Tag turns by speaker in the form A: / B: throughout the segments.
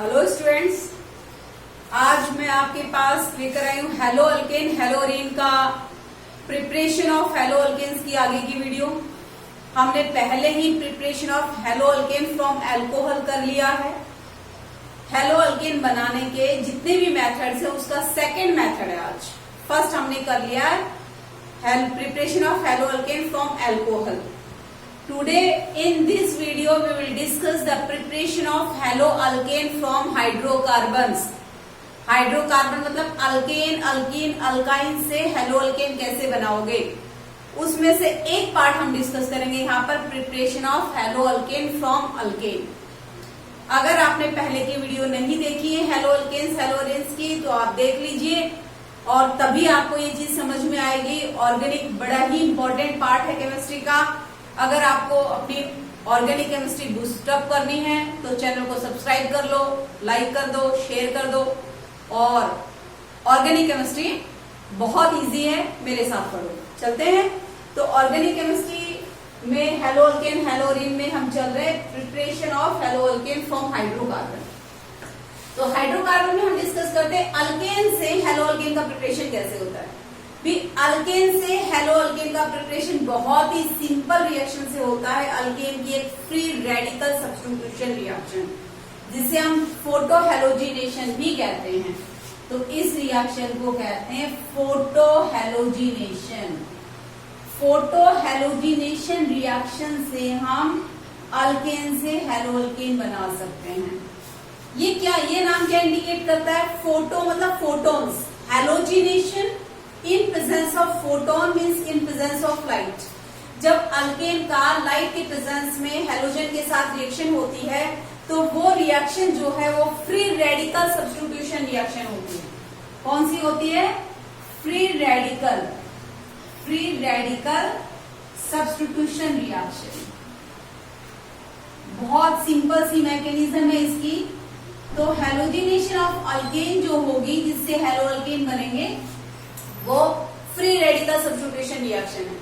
A: Hello students, आज मैं आपके पास लेकर आई हूँ हेलो अल्केन हेलोरीन का प्रिपरेशन ऑफ हेलो अल्केन्स की आगे की वीडियो। हमने पहले ही preparation of haloalkane from alcohol कर लिया है। हेलो अल्केन बनाने के जितने भी मेथड्स है उसका सेकेंड मेथड है आज। फर्स्ट हमने कर लिया है preparation of haloalkane from alcohol. Today in this video we will discuss the preparation of haloalkane from hydrocarbons. Hydrocarbon मतलब अल्केन, अल्कीन, अल्काइन से हेलोअल्केन कैसे बनाओगे, उसमें से एक पार्ट हम डिस्कस करेंगे यहाँ पर, प्रिपरेशन ऑफ हेलोअल्केन फ्रॉम अल्केन। अगर आपने पहले की वीडियो नहीं देखी है हेलोअल्केन्स हेलोअरेन्स की तो आप देख लीजिए और तभी आपको ये चीज समझ में आएगी। ऑर्गेनिक बड़ा ही इंपॉर्टेंट पार्ट है केमिस्ट्री का। अगर आपको अपनी ऑर्गेनिक केमिस्ट्री बूस्टअप करनी है तो चैनल को सब्सक्राइब कर लो, लाइक कर दो, शेयर कर दो। और ऑर्गेनिक केमिस्ट्री बहुत इजी है, मेरे साथ पढ़ो। चलते हैं। तो ऑर्गेनिक केमिस्ट्री में हेलोअल्केन हेलोरीन में हम चल रहे प्रिपरेशन ऑफ हेलोअल्केन फ्रॉम हाइड्रोकार्बन। तो हाइड्रोकार्बन में हम डिस्कस करते हैं अल्केन से हेलोअल्केन का प्रिपरेशन कैसे होता है। भी अल्केन से हेलोअल्केन का प्रिपरेशन बहुत ही सिंपल रिएक्शन से होता है। अल्केन की एक फ्री रेडिकल सब्स्टिट्यूशन रिएक्शन जिसे हम फोटो हेलोजिनेशन भी कहते हैं। तो इस रिएक्शन को कहते हैं photo halogenation. Photo halogenation reaction से हम अल्केन से हेलोअल्केन बना सकते हैं। ये क्या, ये नाम क्या इंडिकेट करता है? फोटो मतलब photons, halogenation in presence of photon means in presence of light. जब अल्केन का लाइट के प्रेजेंस में हेलोजन के साथ रिएक्शन होती है तो वो रिएक्शन जो है वो फ्री रेडिकल सब्स्टिट्यूशन रिएक्शन होती है। कौन सी होती है? Free radical substitution reaction. बहुत सिंपल सी मैकेनिज्म है इसकी। तो हेलोजिनेशन ऑफ अल्केन जो होगी जिससे हेलोअल्केन बनेंगे वो फ्री रेडिकल सब्स्टिट्यूशन रिएक्शन है।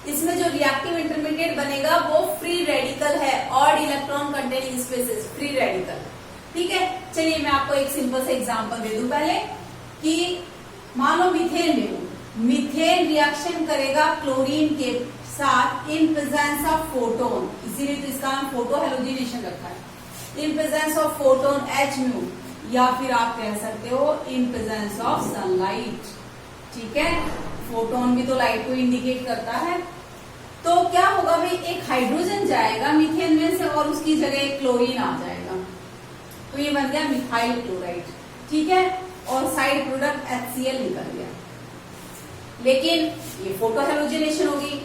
A: इसमें जो रिएक्टिव इंटरमीडिएट बनेगा वो फ्री रेडिकल है, odd electron containing species, free radical. ठीक है, चलिए मैं आपको एक सिंपल से एग्जांपल दे दूं पहले कि मान लो मीथेन ले लो। मीथेन रिएक्शन करेगा क्लोरीन के साथ इन प्रेजेंस ऑफ फोटोन, इसीलिए तो इसका नाम फोटो हेलोजिनेशन रखा है। इन प्रेजेंस ऑफ फोटोन Hμ, या फिर आप कह सकते हो इन प्रेजेंस ऑफ सनलाइट। ठीक है, फोटोन भी तो लाइट को इंडिकेट करता है। तो क्या होगा भाई, एक हाइड्रोजन जाएगा मीथेन में से और उसकी जगह एक क्लोरीन आ जाएगा, तो ये बन गया मिथाइल क्लोराइड। ठीक है, और साइड प्रोडक्ट HCl निकल गया। लेकिन ये फोटो हेलोजिनेशन होगी,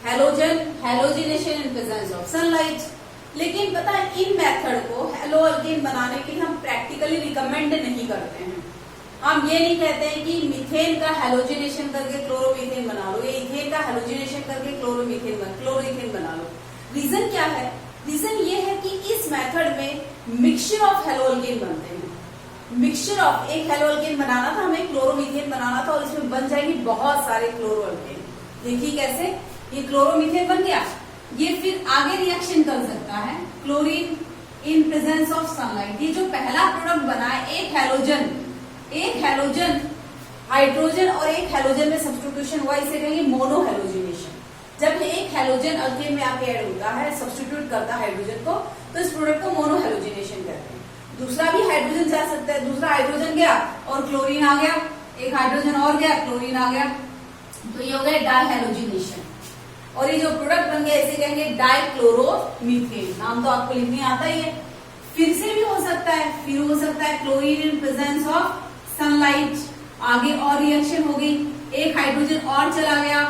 A: halogenation in presence of sunlight. लेकिन पता है इन मेथड को हेलोअल्केन बनाने के लिए हम प्रैक्टिकली रिकमेंड नहीं करते हैं। हम ये नहीं कहते हैं कि मीथेन का हेलोजिनेशन करके क्लोरोमीथेन बना लो, या इथेन का हेलोजिनेशन करके क्लोरोइथेन बना लो। रीजन क्या है? रीजन ये है कि इस मेथड में मिक्सचर ऑफ हेलोअल्केन बनते हैं। मिक्सचर ऑफ, एक हेलोअल्केन बनाना था हमें, क्लोरोमीथेन बनाना था, और इसमें बन जाएगी बहुत सारे क्लोरोअल्केन। देखिए कैसे, ये क्लोरोमीथेन बन गया। ये फिर आगे रिएक्शन कर सकता है chlorine in presence of sunlight. ये जो पहला प्रोडक्ट बना है, एक हैलोजन हाइड्रोजन और एक हैलोजन में सब्स्टिट्यूशन हुआ, इसे कहेंगे मोनो हेलोजिनेशन। जब एक हैलोजन अल्केन में आके ऐड होता है, सब्स्टिट्यूट करता है हाइड्रोजन को, तो इस प्रोडक्ट को मोनो हेलोजिनेशन कहते हैं। दूसरा भी हाइड्रोजन जा सकता है, दूसरा हाइड्रोजन गया और क्लोरीन आ गया, एक हाइड्रोजन और गया, क्लोरीन आ गया, तो ये हो गया डायहेलोजिनेशन। और ये जो प्रोडक्ट बन गया इसे कहेंगे डाइक्लोरोमीथेन। नाम तो आपको लिखने आता ही है। फिर से भी हो सकता है, फिर हो सकता है chlorine in presence of sunlight, आगे और रिएक्शन होगी, एक हाइड्रोजन और चला गया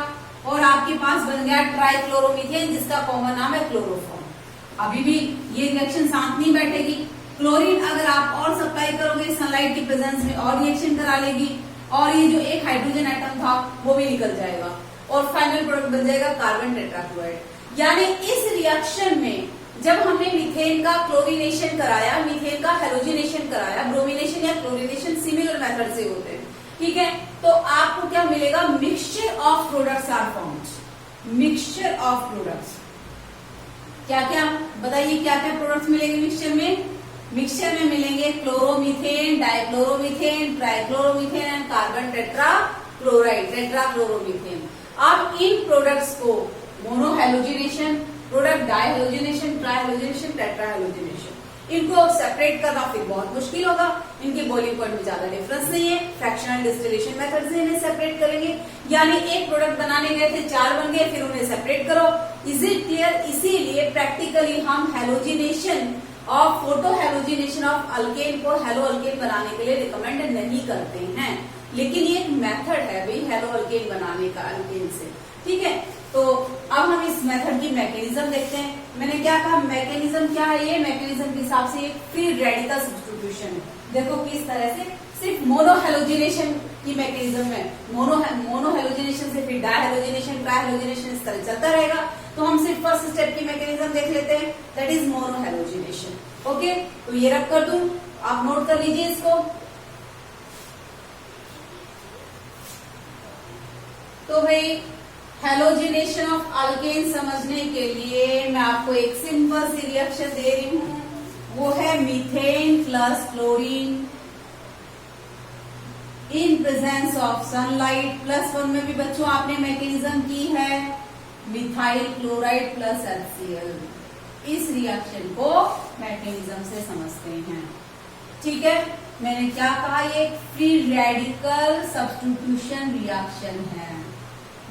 A: और आपके पास बन गया ट्राइक्लोरोमीथेन, जिसका कॉमन नाम है क्लोरोफॉर्म। अभी भी ये रिएक्शन साथ नहीं बैठेगी। क्लोरीन अगर आप और सप्लाई करोगे सनलाइट के प्रेजेंस में और रिएक्शन करा लेगी, और ये जो एक हाइड्रोजन एटम था वो भी निकल जाएगा और फाइनल प्रोडक्ट बन जाएगा कार्बन टेट्राक्लोराइड। यानी इस रिएक्शन में जब हमने मीथेन का क्लोरीनेशन कराया, मीथेन का हेलोजिनेशन कराया, ब्रोमिनेशन या क्लोरीनेशन सिमिलर मेथड से होते हैं। ठीक है, तो आपको क्या मिलेगा? Mixture of products are formed. Mixture of products क्या क्या बताइए, क्या क्या प्रोडक्ट्स मिलेंगे मिक्सचर में? मिक्सचर में मिलेंगे chloromethane, dichloromethane, trichloromethane and carbon tetrachloride, tetrachloromethane. अब इन प्रोडक्ट्स को मोनोहेलोजिनेशन, प्रोडक्ट डाइहेलोजिनेशन, ट्राइहेलोजिनेशन, टेट्राहेलोजिनेशन, इनको सेपरेट करना फिर बहुत मुश्किल होगा। इनके बॉइलिंग पॉइंट में ज्यादा डिफरेंस नहीं है। फ्रैक्शनल डिस्टिलेशन मेथड से इन्हें सेपरेट करेंगे, यानी एक प्रोडक्ट बनाने गए थे, 4 बन गए, फिर उन्हें सेपरेट करो। Is it clear? इसीलिए प्रैक्टिकली हम हेलोजिनेशन और फोटो हेलोजिनेशन ऑफ अल्केन को हेलो अल्केन बनाने के लिए रिकमेंड नहीं करते हैं, लेकिन ये एक मेथड है भाई हेलो अल्केन बनाने का अल्केन से, ठीक है। तो अब हम इस मेथड की मैकेनिज्म देखते हैं। मैंने क्या कहा, मैकेनिज्म क्या है? ये मैकेनिज्म के हिसाब से फ्री रेडिकल सब्स्टिट्यूशन है। देखो किस तरह से सिर्फ मोनोहेलोजिनेशन की मैकेनिज्म है, मोनोहेलोजिनेशन से फिर डाइहेलोजिनेशन, ट्राइहेलोजिनेशन, इस तरह चलता रहेगा। तो हम सिर्फ फर्स्ट स्टेप की मैकेनिज्म देख लेते हैं, दैट इज मोनोहेलोजिनेशन। ओके, तो ये रख कर दूं, आप नोट कर लीजिए इसको। तो भाई हेलोजिनेशन ऑफ अल्केन समझने के लिए मैं आपको एक सिंपल सी रिएक्शन दे रही हूं, वो है methane plus chlorine in presence of sunlight. +1 में भी बच्चों आपने मैकेनिज्म की है, मिथाइल क्लोराइड प्लस HCl। इस रिएक्शन को मैकेनिज्म से समझते हैं, ठीक है। मैंने क्या कहा, ये फ्री रेडिकल सब्स्टिट्यूशन रिएक्शन है।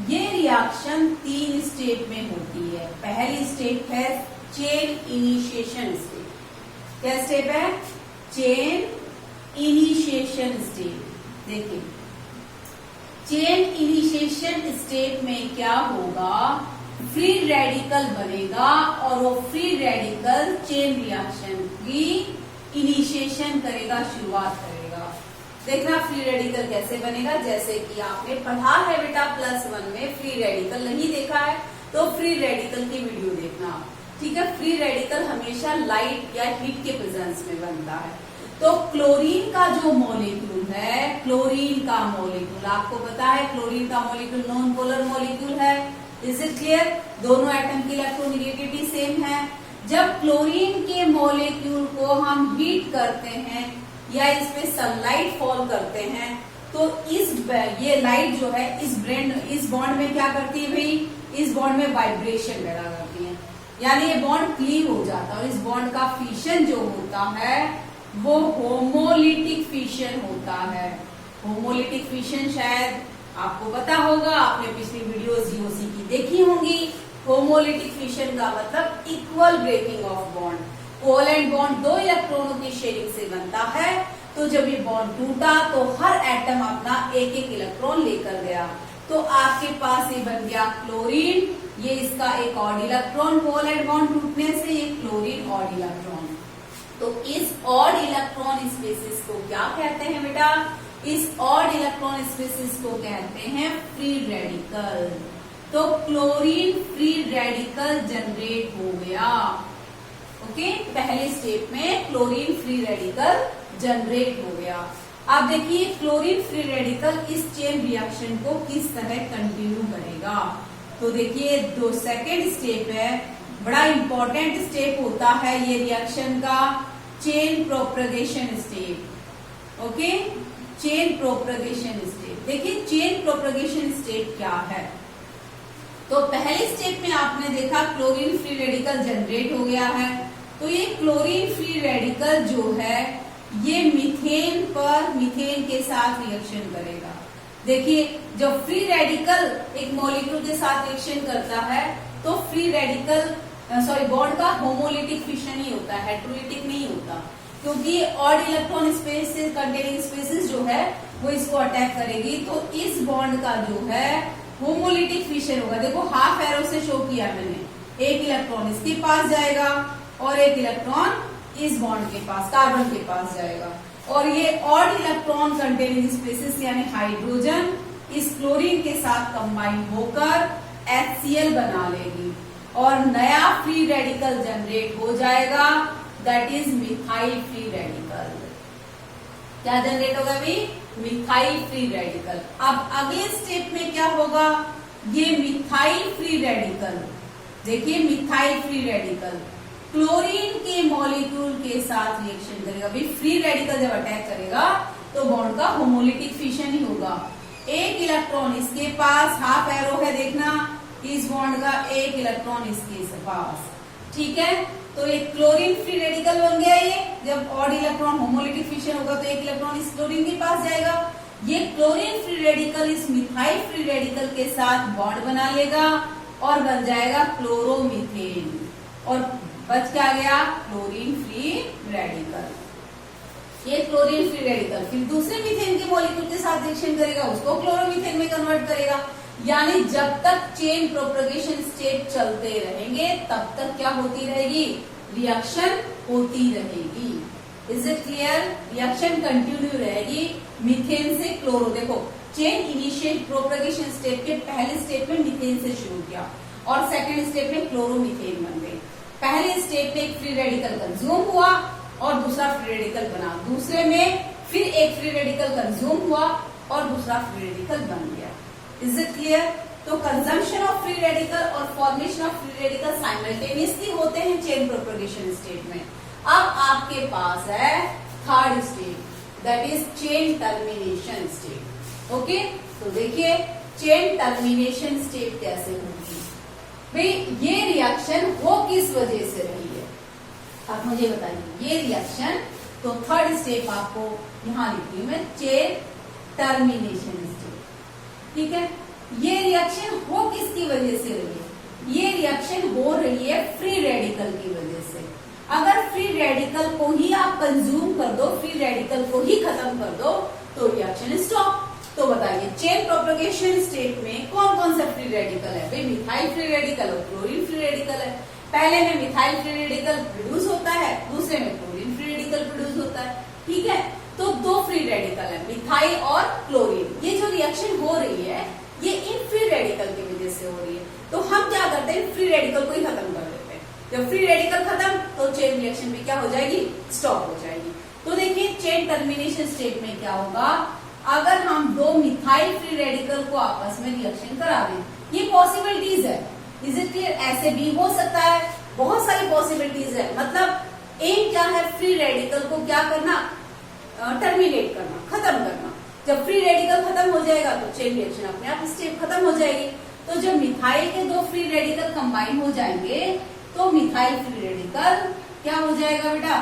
A: ये रिएक्शन 3 स्टेप में होती है। पहली स्टेप है चेन इनिशिएशन स्टेप। क्या स्टेप है? Chain initiation step. देखिए चेन इनिशिएशन स्टेप में क्या होगा, फ्री रेडिकल बनेगा और वो फ्री रेडिकल चेन रिएक्शन की इनिशिएशन करेगा, शुरुआत करेगा। देखना फ्री रेडिकल कैसे बनेगा, जैसे कि आपने पढ़ा है बेटा +1 में। फ्री रेडिकल नहीं देखा है तो फ्री रेडिकल की वीडियो देखना, ठीक है। फ्री रेडिकल हमेशा लाइट या हीट के प्रेजेंस में बनता है। तो क्लोरीन का जो मॉलिक्यूल है, क्लोरीन का मॉलिक्यूल आपको पता है, क्लोरीन का मॉलिक्यूल नॉन पोलर मॉलिक्यूल है। Is it clear? दोनों एटम की इलेक्ट्रोनेगेटिविटी सेम है। जब क्लोरीन के मॉलिक्यूल को हम हीट करते हैं या इस पे सनलाइट फॉल करते हैं, तो ये लाइट जो है इस बॉन्ड में क्या करती है भाई, इस बॉन्ड में वाइब्रेशन पैदा करती है, यानी ये बॉन्ड क्लीव हो जाता है। और इस बॉन्ड का फिशन जो होता है वो होमोलिटिक फिशन होता है। होमोलिटिक फिशन शायद आपको पता होगा, आपने पिछली वीडियो जीओसी की देखी होंगी। होमोलिटिक फिशन का मतलब equal breaking of bond. Covalent bond 2 इलेक्ट्रॉनों की शेयरिंग से बनता है, तो जब ये बॉन्ड टूटा तो हर एटम अपना एक इलेक्ट्रॉन लेकर गया। तो आपके पास ये बन गया क्लोरीन, ये इसका एक ऑड इलेक्ट्रॉन, कोवेलेंट बॉन्ड टूटने से ये क्लोरीन ऑड इलेक्ट्रॉन। तो इस ऑड इलेक्ट्रॉन स्पेसिस को क्या कहते हैं बेटा? इस ऑड इलेक्ट्रॉन स्पेसिस को कहते हैं फ्री रेडिकल। तो क्लोरीन फ्री रेडिकल जनरेट हो गया। ओके, पहले स्टेप में क्लोरीन फ्री रेडिकल जनरेट हो गया। अब देखिए क्लोरीन फ्री रेडिकल इस चेन रिएक्शन को किस तरह कंटिन्यू करेगा। तो देखिए दो सेकेंड स्टेप है, बड़ा इंपॉर्टेंट स्टेप होता है ये रिएक्शन का, chain propagation step. Okay, chain propagation step. देखिए चेन प्रोपगेशन स्टेप क्या है? तो पहले स्टेप में आपने देखा क्लोरीन फ्री रेडिकल जनरेट हो गया है, तो ये क्लोरीन फ्री रेडिकल जो है ये मीथेन के साथ रिएक्शन करेगा। देखिए जब फ्री रेडिकल एक मॉलिक्यूल के साथ रिएक्शन करता है तो फ्री रेडिकल बॉन्ड का होमोलिटिक फिशन ही होता है, हेटेरोलिटिक नहीं होता, क्योंकि odd electron species containing species जो है वो इसको अटैक करेगी। तो इस बॉन्ड का जो है होमोलिटिक फिशन होगा। देखो हाफ एरो से शो किया मैंने, एक इलेक्ट्रॉन इसके पास जाएगा और एक इलेक्ट्रॉन इस बॉन्ड के पास, कार्बन के पास जाएगा। और ये ऑड इलेक्ट्रॉन कंटेनिंग स्पेसिस यानी हाइड्रोजन इस क्लोरीन के साथ कंबाइन होकर HCl बना लेगी और नया फ्री रेडिकल जनरेट हो जाएगा, that is methyl free radical. क्या जनरेट होगा भी? Methyl free radical. अब अगले स्टेप में क्या होगा? ये मिथाइल फ्री रेडिकल, देखिए मिथाइल फ्री रेडिकल क्लोरीन के मॉलिक्यूल के साथ रिएक्शन करेगा। भाई फ्री रेडिकल जब अटैक करेगा तो बॉन्ड का होमोलिटिक फिशन ही होगा। एक इलेक्ट्रॉन इसके पास, हाफ एरो है देखना, इस बॉन्ड का एक इलेक्ट्रॉन इसके पास, ठीक है। तो एक क्लोरीन फ्री रेडिकल बन गया ये। जब ऑड इलेक्ट्रॉन होमोलिटिक फिशन होगा तो एक इलेक्ट्रॉन इस क्लोरीन के पास जाएगा। ये क्लोरीन फ्री रेडिकल इस मिथाइल फ्री रेडिकल के साथ बॉन्ड बना लेगा और बन जाएगा क्लोरोमीथेन, और बच क्या गया, क्लोरीन फ्री रेडिकल। ये क्लोरीन फ्री रेडिकल फिर दूसरे मीथेन के मॉलिक्यूल के साथ रिएक्शन करेगा, उसको क्लोरोमीथेन में कन्वर्ट करेगा। यानी जब तक चेन प्रोपगेशन स्टेप चलते रहेंगे तब तक क्या होती रहेगी, रिएक्शन होती रहेगी। Is it clear? Reaction continue रहेगी मीथेन से क्लोरो। देखो चेन इनिशियल प्रोपगेशन स्टेप के पहले स्टेप में मीथेन से शुरू किया और सेकेंड स्टेप में क्लोरोमीथेन बन गए। पहले स्टेप में एक फ्री रेडिकल कंज्यूम हुआ और दूसरा फ्री रेडिकल बना, दूसरे में फिर एक फ्री रेडिकल कंज्यूम हुआ और दूसरा फ्री रेडिकल बन गया। Is it clear? तो कंजम्पशन ऑफ फ्री रेडिकल और formation of free radical simultaneously होते हैं चेन प्रोपगेशन स्टेट में। अब आपके पास है third state, that is chain termination state. Okay, तो देखिए चेन टर्मिनेशन स्टेट कैसे होगी। भाई ये रिएक्शन हो किस वजह से रही है, आप मुझे बताइए। ये रिएक्शन, तो थर्ड स्टेप आपको यहां लिखती हूं मैं, चेन टर्मिनेशन स्टेट, ठीक है। ये रिएक्शन हो किसकी वजह से रही है, ये रिएक्शन हो रही है फ्री रेडिकल की वजह से। अगर फ्री रेडिकल को ही आप कंज्यूम कर दो, फ्री रेडिकल को ही खत्म कर दो तो रिएक्शन स्टॉप। तो बताइए चेन प्रोपगेशन स्टेट में कौन कौन सा फ्री रेडिकल है, भाई मिथाइल फ्री रेडिकल और क्लोरीन फ्री रेडिकल है। पहले में मिथाइल फ्री रेडिकल प्रोड्यूस होता है, दूसरे में क्लोरीन फ्री रेडिकल प्रोड्यूस होता है, ठीक है। तो दो फ्री रेडिकल है, मिथाइल और क्लोरीन। ये जो रिएक्शन हो रही है ये इन फ्री रेडिकल की वजह से हो रही है। तो हम क्या करते हैं, फ्री रेडिकल को ही खत्म कर देते हैं। जब फ्री रेडिकल खत्म तो चेन रिएक्शन भी क्या हो जाएगी, स्टॉप हो जाएगी। तो देखिए चेन टर्मिनेशन स्टेट में क्या होगा, अगर हम दो मिथाइल फ्री रेडिकल को आपस में रिएक्शन करा दें, ये पॉसिबिलिटीज है। Is it clear? ऐसे भी हो सकता है, बहुत सारी पॉसिबिलिटीज है। मतलब एम क्या है, फ्री रेडिकल को क्या करना, टर्मिनेट करना, खत्म करना। जब फ्री रेडिकल खत्म हो जाएगा तो चेन रिएक्शन अपने आप स्टेप खत्म हो जाएगी। तो जब मिथाइल के दो फ्री रेडिकल कंबाइन हो जाएंगे तो मिथाइल फ्री रेडिकल क्या हो जाएगा बेटा,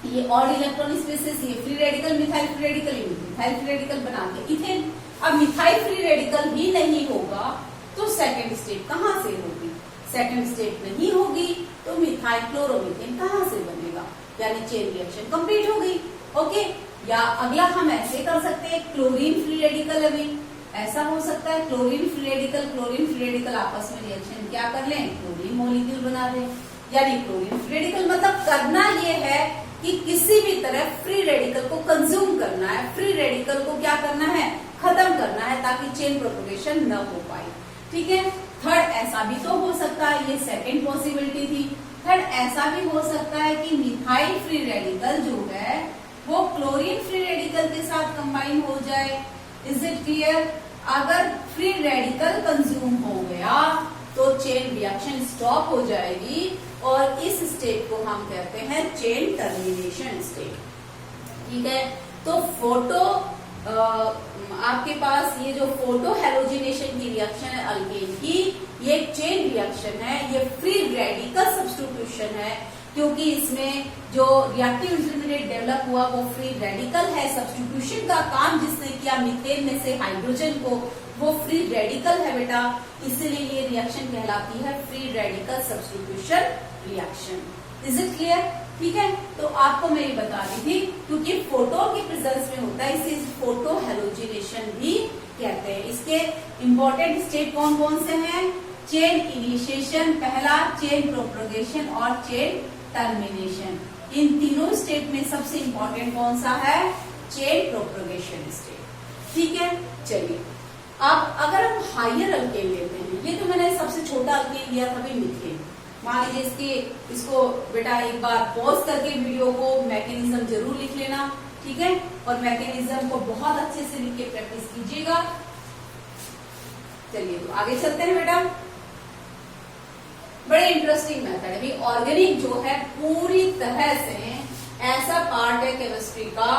A: ये ऑड इलेक्ट्रॉन स्पेसेस, ये free radical methyl free radical, methyl free radical बना के इथेन। अब मिथाइल फ्री रेडिकल ही नहीं होगा तो सेकेंड स्टेप कहाँ से होगी, सेकेंड स्टेप नहीं होगी तो मिथाइल क्लोरोमीथेन कहाँ से बनेगा, यानी चेन रिएक्शन कंप्लीट हो गई। ओके, या अगला हम ऐसे कर सकते हैं, क्लोरीन फ्री रेडिकल अभी ऐसा हो सकता है, क्लोरीन फ्री रेडिकल आपस में रिएक्शन क्या कर लें, क्लोरीन मॉलिक्यूल बना दें। यानी क्लोरीन फ्री रेडिकल मतलब करना ये है कि किसी भी तरह फ्री रेडिकल को कंज्यूम करना है, फ्री रेडिकल को क्या करना है, खत्म करना है, ताकि चेन प्रोपगेशन न हो पाए, ठीक है। थर्ड ऐसा भी तो हो सकता है, ये सेकेंड पॉसिबिलिटी थी। थर्ड ऐसा भी हो सकता है कि मिथाइल फ्री रेडिकल जो है वो क्लोरीन फ्री रेडिकल के साथ कंबाइन हो जाए। Is it clear? अगर फ्री रेडिकल कंज्यूम हो गया तो चेन रिएक्शन स्टॉप हो जाएगी और इस स्टेट को हम कहते हैं चेन टर्मिनेशन स्टेट, ठीक है। तो फोटो आपके पास ये जो फोटो हेलोजिनेशन की रिएक्शन है अल्केन की, ये चेन रिएक्शन है, ये फ्री रेडिकल सब्स्टिट्यूशन है, क्योंकि इसमें जो रिएक्टिव इंटरमीडिएट डेवलप हुआ वो फ्री रेडिकल है। सब्स्टिट्यूशन का काम जिसने किया मीथेन में से हाइड्रोजन को, वो फ्री रेडिकल है बेटा, इसलिए ये रिएक्शन कहलाती है free radical substitution reaction. Is it clear? ठीक है, तो आपको मैं ये बता रही थी क्योंकि फोटो के प्रेजेंस में होता है, इसे फोटो हेलोजिनेशन भी कहते हैं। इसके इंपॉर्टेंट स्टेप कौन कौन से हैं, चेन इनिशिएशन पहला, चेन प्रोपगेशन और चेन टर्मिनेशन। इन तीनों स्टेप में सबसे इंपॉर्टेंट कौन सा है, चेन प्रोपगेशन स्टेप, ठीक है। चलिए अब अगर हम हायर अल्केन लेते हैं, ये तो मैंने सबसे छोटा अल्केन लिया था भाई मीथेन। मान लीजिए इसको बेटा एक बार पॉज करके वीडियो को मैकेनिज्म जरूर लिख लेना, ठीक है, और मैकेनिज्म को बहुत अच्छे से लिख के प्रैक्टिस कीजिएगा। चलिए तो आगे चलते हैं बेटा। बड़े इंटरेस्टिंग मेथड है, ऑर्गेनिक जो है पूरी तरह से ऐसा पार्ट है केमिस्ट्री का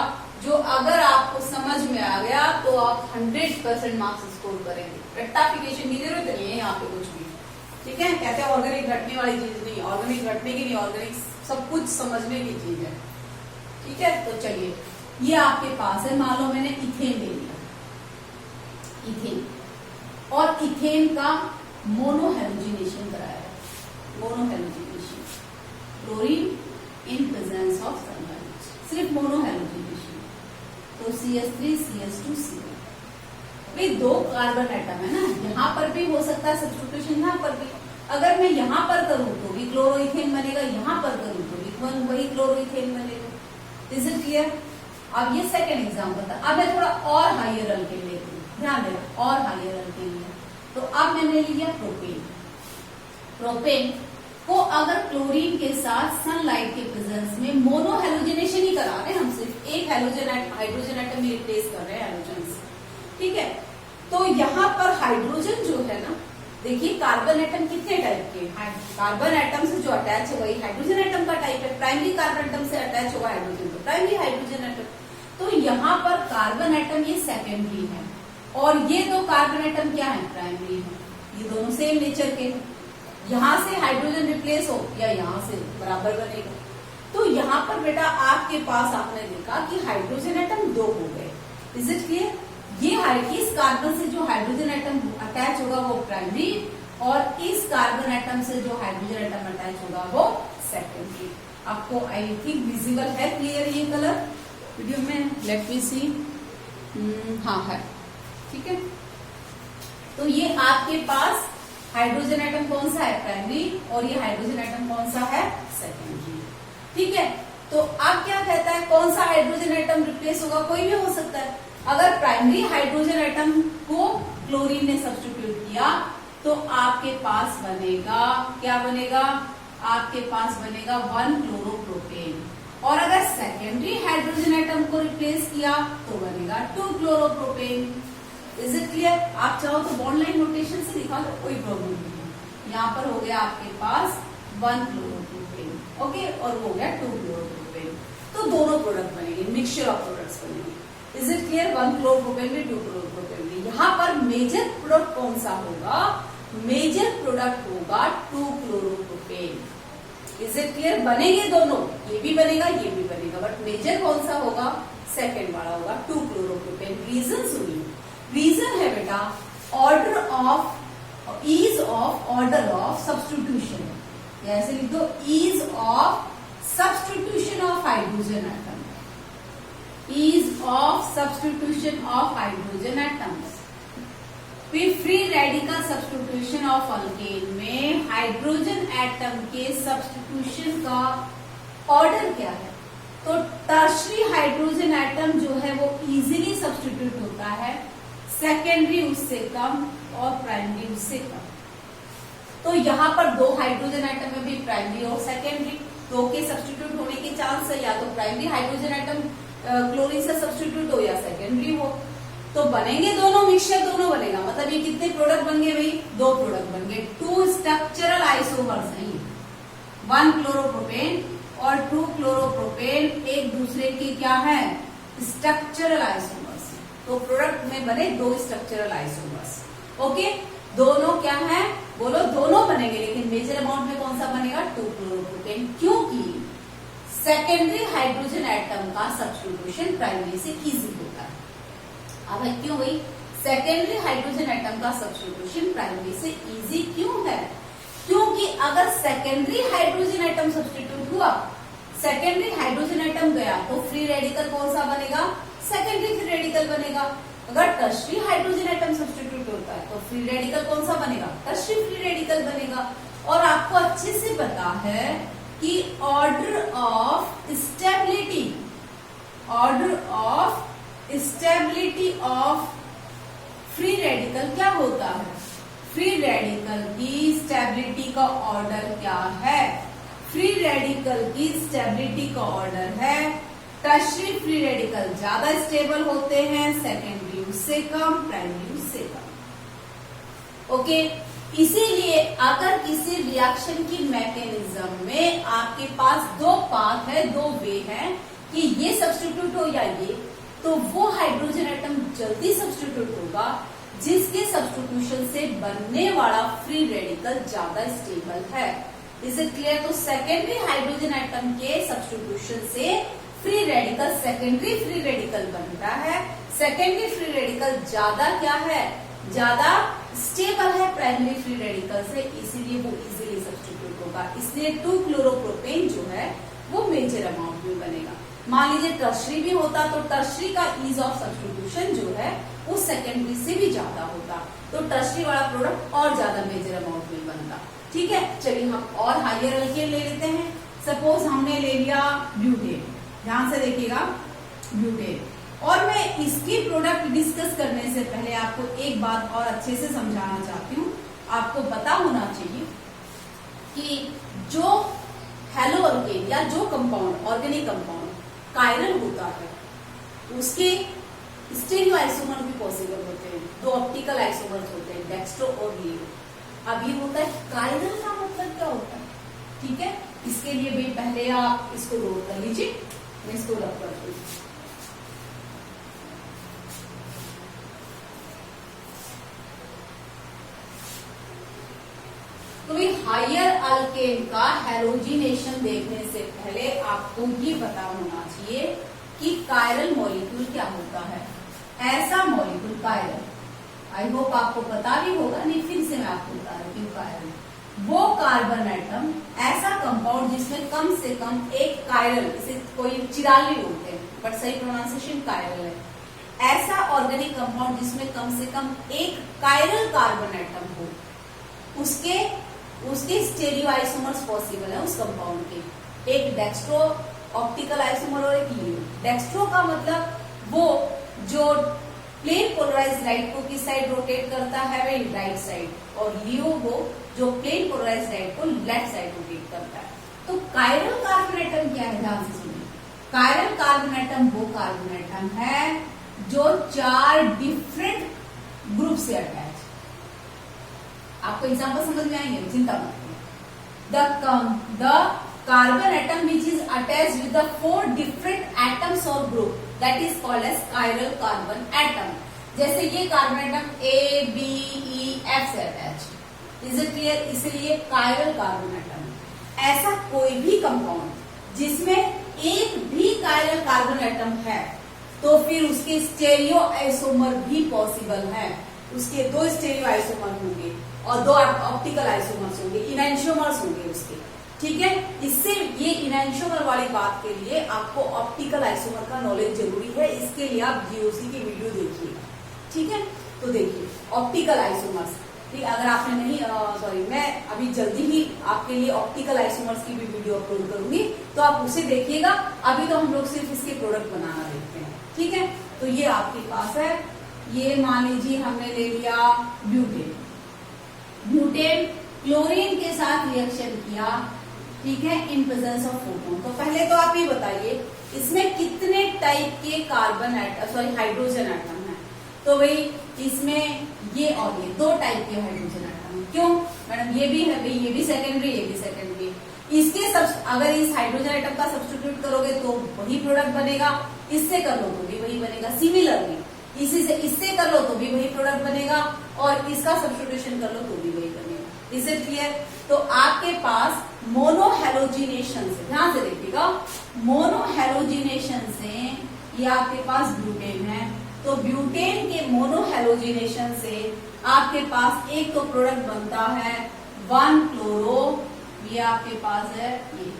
A: जो अगर आपको समझ में आ गया तो आप 100% मार्क्स स्कोर करेंगे। रेक्टिफिकेशन की जरूरत नहीं है यहाँ पे कुछ भी, ठीक है। कहते हैं ऑर्गेनिक घटने वाली चीज नहीं, ऑर्गेनिक घटने की नहीं, ऑर्गेनिक सब कुछ समझने की चीज है, ठीक है। तो चलिए, ये आपके पास है, मान लो मैंने इथेन ले लिया, इथेन, और इथेन का मोनोहेलोजिनेशन कराया है, monohalogenation, chlorine in presence of sulphide, सिर्फ मोनोहेलोजिनेशन। तो CH3 CH2 Cl, भाई दो कार्बन एटम है ना, यहाँ पर भी हो सकता है सब्स्टिट्यूशन, यहाँ पर भी। अगर मैं यहाँ पर करूँ तो भी क्लोरोइथेन बनेगा, यहाँ पर करूँ तो भी वही क्लोरोइथेन बनेगा। Is it clear? अब ये सेकेंड एग्जाम्पल था। अब मैं थोड़ा और हायर अल्केन लेती हूँ, ध्यान देना, और हायर अल्केन लिया। तो अब मैंने लिया प्रोपेन। प्रोपेन को अगर क्लोरीन के साथ सनलाइट के प्रेजेंस में मोनोहेलोजिनेशन ही करा रहे हैं, हम सिर्फ एक हाइड्रोजन एटम ही रिप्लेस कर रहे हैं हेलोजन से, ठीक है। तो यहाँ पर हाइड्रोजन जो है ना, देखिए कार्बन एटम कितने टाइप के, कार्बन एटम से जो अटैच है वही हाइड्रोजन एटम का टाइप है। प्राइमरी कार्बन एटम से अटैच हुआ हाइड्रोजन तो प्राइमरी हाइड्रोजन एटम। तो यहाँ पर कार्बन एटम ये सेकेंडरी है, और ये दो कार्बन एटम क्या है, प्राइमरी है। ये दोनों सेम नेचर के हैं। यहाँ से हाइड्रोजन रिप्लेस हो या यहाँ से बराबर बनेगा। तो यहाँ पर बेटा आपके पास आपने देखा कि हाइड्रोजन एटम दो हो गए। Is it clear? ये इस कार्बन से जो हाइड्रोजन एटम अटैच होगा वो प्राइमरी, और इस कार्बन एटम से जो हाइड्रोजन एटम अटैच होगा वो सेकेंडरी। आपको आई थिंक विजिबल है, क्लियर ये कलर वीडियो में? लेट मी सी, हाँ है, ठीक है। तो ये आपके पास हाइड्रोजन एटम कौन सा है, प्राइमरी, और ये हाइड्रोजन एटम कौन सा है, सेकेंडरी, ठीक है। तो अब क्या कहता है, कौन सा हाइड्रोजन एटम रिप्लेस होगा, कोई भी हो सकता है। अगर प्राइमरी हाइड्रोजन एटम को क्लोरीन ने सब्स्टिट्यूट किया तो आपके पास बनेगा, क्या बनेगा, आपके पास बनेगा 1 क्लोरोप्रोपेन। और अगर सेकेंडरी हाइड्रोजन एटम को रिप्लेस किया तो बनेगा 2 क्लोरोप्रोपेन। Is it clear? आप चाहो तो बॉन्ड लाइन नोटेशन से दिखा लो, कोई प्रॉब्लम नहीं है। यहाँ पर हो गया आपके पास 1 क्लोरोप्रोपेन, ओके, और हो गया 2 क्लोरोप्रोपेन। तो दोनों प्रोडक्ट बनेंगे, मिक्सचर ऑफ प्रोडक्ट्स बनेंगे। Is it clear? 1 क्लोरोप्रोपेन में 2 क्लोरोप्रोपेन में। यहाँ पर मेजर प्रोडक्ट कौन सा होगा, मेजर प्रोडक्ट होगा 2 क्लोरोप्रोपेन। Is it clear? बनेंगे दोनों, ये भी बनेगा ये भी बनेगा, बट मेजर कौन सा होगा, सेकेंड वाला होगा 2 क्लोरोप्रोपेन। रीजन सुनिए, रीजन है बेटा order of, ease of order of substitution, ऐसे लिख दो, ease of substitution of hydrogen atom, ease of substitution of hydrogen atoms. फिर free radical substitution of alkane में हाइड्रोजन एटम के सब्स्टिट्यूशन का ऑर्डर क्या है, तो टर्शरी हाइड्रोजन एटम जो है वो इजीली सब्स्टिट्यूट होता है, सेकेंडरी उससे कम और प्राइमरी उससे कम। तो यहाँ पर दो हाइड्रोजन एटम में भी प्राइमरी और सेकेंडरी दो के सब्स्टिट्यूट होने के चांस है, या तो प्राइमरी हाइड्रोजन एटम क्लोरीन से सब्स्टिट्यूट हो या सेकेंडरी हो। तो बनेंगे दोनों, मिक्सचर दोनों बनेगा। मतलब ये कितने प्रोडक्ट बन गए भाई, 2 प्रोडक्ट बन गए। 2 स्ट्रक्चरल आइसोमर्स नहीं, 1 क्लोरोप्रोपेन और 2 क्लोरोप्रोपेन एक दूसरे के क्या है, स्ट्रक्चरल आइसोमर्स। तो प्रोडक्ट में बने 2 स्ट्रक्चरल आइसोमर्स, ओके। दोनों क्या है, बोलो, दोनों बनेंगे, लेकिन मेजर अमाउंट में कौन सा बनेगा, 2 क्लोरोप्रोपेन, क्योंकि सेकेंडरी हाइड्रोजन एटम का सब्स्टिट्यूशन प्राइमरी से इजी होता है। अब क्यों भाई, सेकेंडरी हाइड्रोजन एटम का सब्स्टिट्यूशन प्राइमरी से इजी क्यों है, क्योंकि अगर सेकेंडरी हाइड्रोजन एटम सब्स्टिट्यूट हुआ, सेकेंडरी हाइड्रोजन एटम गया तो फ्री रेडिकल कौन सा बनेगा, सेकेंडरी फ्री रेडिकल बनेगा। अगर टर्शरी हाइड्रोजन एटम सब्स्टिट्यूट होता है तो फ्री रेडिकल कौन सा बनेगा, टर्शरी फ्री रेडिकल बनेगा। और आपको अच्छे से पता है कि order of stability, order of stability of free radical क्या होता है, फ्री रेडिकल की स्टेबिलिटी का ऑर्डर क्या है, फ्री रेडिकल की स्टेबिलिटी का ऑर्डर है, टर्शरी फ्री रेडिकल ज्यादा स्टेबल होते हैं, सेकेंडरी उससे कम, प्राइमरी उससे कम, ओके। इसीलिए अगर किसी रिएक्शन की मैकेनिज्म में आपके पास दो पाथ है, दो वे है कि ये सब्स्टिट्यूट हो या ये, तो वो हाइड्रोजन एटम जल्दी सब्स्टिट्यूट होगा जिसके सब्स्टिट्यूशन से बनने वाला फ्री रेडिकल ज्यादा स्टेबल है। Is it clear? तो सेकेंडरी हाइड्रोजन एटम के सब्स्टिट्यूशन से free radical secondary free radical बनता है। सेकेंडरी फ्री रेडिकल ज्यादा क्या है, ज्यादा स्टेबल है प्राइमरी फ्री रेडिकल से, इसीलिए वो इजीली सब्स्टिट्यूट होगा। इसलिए 2-क्लोरोप्रोपेन जो है वो मेजर अमाउंट में बनेगा। मान लीजिए टर्शरी भी होता तो टर्शरी का ईज ऑफ सब्स्टिट्यूशन जो है वो सेकेंडरी से भी ज्यादा होता, तो टर्शरी वाला प्रोडक्ट और ज्यादा मेजर अमाउंट में बनता। ठीक है, चलिए हम और हायर अल्केन ले लेते हैं। सपोज हमने ले लिया ब्यूटेन, ध्यान से देखिएगा ब्यूटेन, और मैं इसकी प्रोडक्ट डिस्कस करने से पहले आपको एक बात और अच्छे से समझाना चाहती हूँ। आपको पता होना चाहिए कि जो हेलो अल्केन या जो कंपाउंड ऑर्गेनिक कंपाउंड कायरल होता है उसके स्टीरियो आइसोमर भी पॉसिबल होते हैं। दो ऑप्टिकल आइसोमर्स होते हैं, डेक्स्ट्रो और लियो। अब ये होता है कायरल का मतलब क्या होता है, ठीक है। इसके लिए भी पहले आप इसको नोट कर लीजिए, मैं इसको रख करती हूँ। तो ये हायर अल्केन का हैलोजिनेशन देखने से पहले आपको ये पता होना चाहिए कि कायरल मॉलिक्यूल क्या होता है। ऐसा मॉलिक्यूल कायरल, आई होप आपको पता भी होगा, नहीं फिर से मैं आपको बता रही हूँ। कायरल वो कार्बन एटम, ऐसा कंपाउंड जिसमें कम से कम एक कायरल, इसे कोई चिराली बोलते हैं बट सही प्रोनाउंसिएशन कायरल है, ऐसा ऑर्गेनिक कंपाउंड जिसमें कम से कम एक कायरल कार्बन एटम हो, उसके स्टेरियो आइसोमर्स पॉसिबल है उस कंपाउंड के। एक डेक्स्ट्रो ऑप्टिकल आइसोमर और एक लियो। डेक्स्ट्रो का मतलब वो जो प्लेन पोलराइज लाइट को किस साइड रोटेट करता है, वही राइट साइड, और लियो वो जो प्लेन पोलराइज लाइट को लेफ्ट साइड रोटेट करता है। तो कायरल कार्बन एटम क्या है, ध्यान से सुनिए। कायरल कार्बन एटम वो कार्बन एटम है जो 4 डिफरेंट ग्रुप से अटैच। आपको एग्जाम्पल समझ में आएंगे, चिंता मत करिए। The carbon atom which is attach with the 4 different atoms और group, that is called as chiral carbon atom. जैसे ये carbon atom A, B, E, F से अटैच। Is it clear? इसलिए कायरल कार्बन एटम। ऐसा कोई भी कंपाउंड जिसमें एक भी कायरल कार्बन एटम है तो फिर उसके स्टेरियो आइसोमर भी पॉसिबल है। उसके 2 स्टेरियो आइसोमर होंगे और 2 ऑप्टिकल आइसोमर्स होंगे, इनैंशियोमर्स होंगे उसके। ठीक है, इससे ये इनैंशियोमर वाली बात के लिए आपको ऑप्टिकल आइसोमर का नॉलेज जरूरी है। इसके लिए आप जीओसी की वीडियो देखिएगा। ठीक है, तो देखिए ऑप्टिकल आइसोमर्स, ठीक, अगर आपने नहीं सॉरी, मैं अभी जल्दी ही आपके लिए ऑप्टिकल आइसोमर्स की भी वीडियो अपलोड करूंगी, तो आप उसे देखिएगा। अभी तो हम लोग सिर्फ इसके प्रोडक्ट बनाना देखते हैं। ठीक है, तो ये आपके पास है। ये मान लीजिए हमने ले लिया ब्यूटेन। ब्यूटेन क्लोरीन के साथ रिएक्शन किया, ठीक है, इन प्रेजेंस ऑफ फोटोन। तो पहले तो आप ये बताइए इसमें कितने टाइप के carbon atom, sorry hydrogen atom है। तो भाई इसमें ये और ये 2 टाइप के हाइड्रोजन एटम है। क्यों मैडम? ये भी है भाई, ये भी सेकेंडरी, ये भी सेकेंडरी। इसके अगर इस हाइड्रोजन एटम का सब्स्टिट्यूट करोगे तो वही प्रोडक्ट बनेगा, इससे कर लो तो भी वही बनेगा। सिमिलरली इसी से इससे कर लो तो भी वही प्रोडक्ट बनेगा, और इसका सब्स्टिट्यूशन कर लो तो भी वही बनेगा। Is it clear? तो आपके पास मोनोहेलोजिनेशन से, ध्यान से देखिएगा, मोनोहेलोजिनेशन से ये आपके पास ब्यूटेन है। तो ब्यूटेन के मोनोहेलोजिनेशन से आपके पास एक तो प्रोडक्ट बनता है 1 क्लोरो, ये आपके पास है ये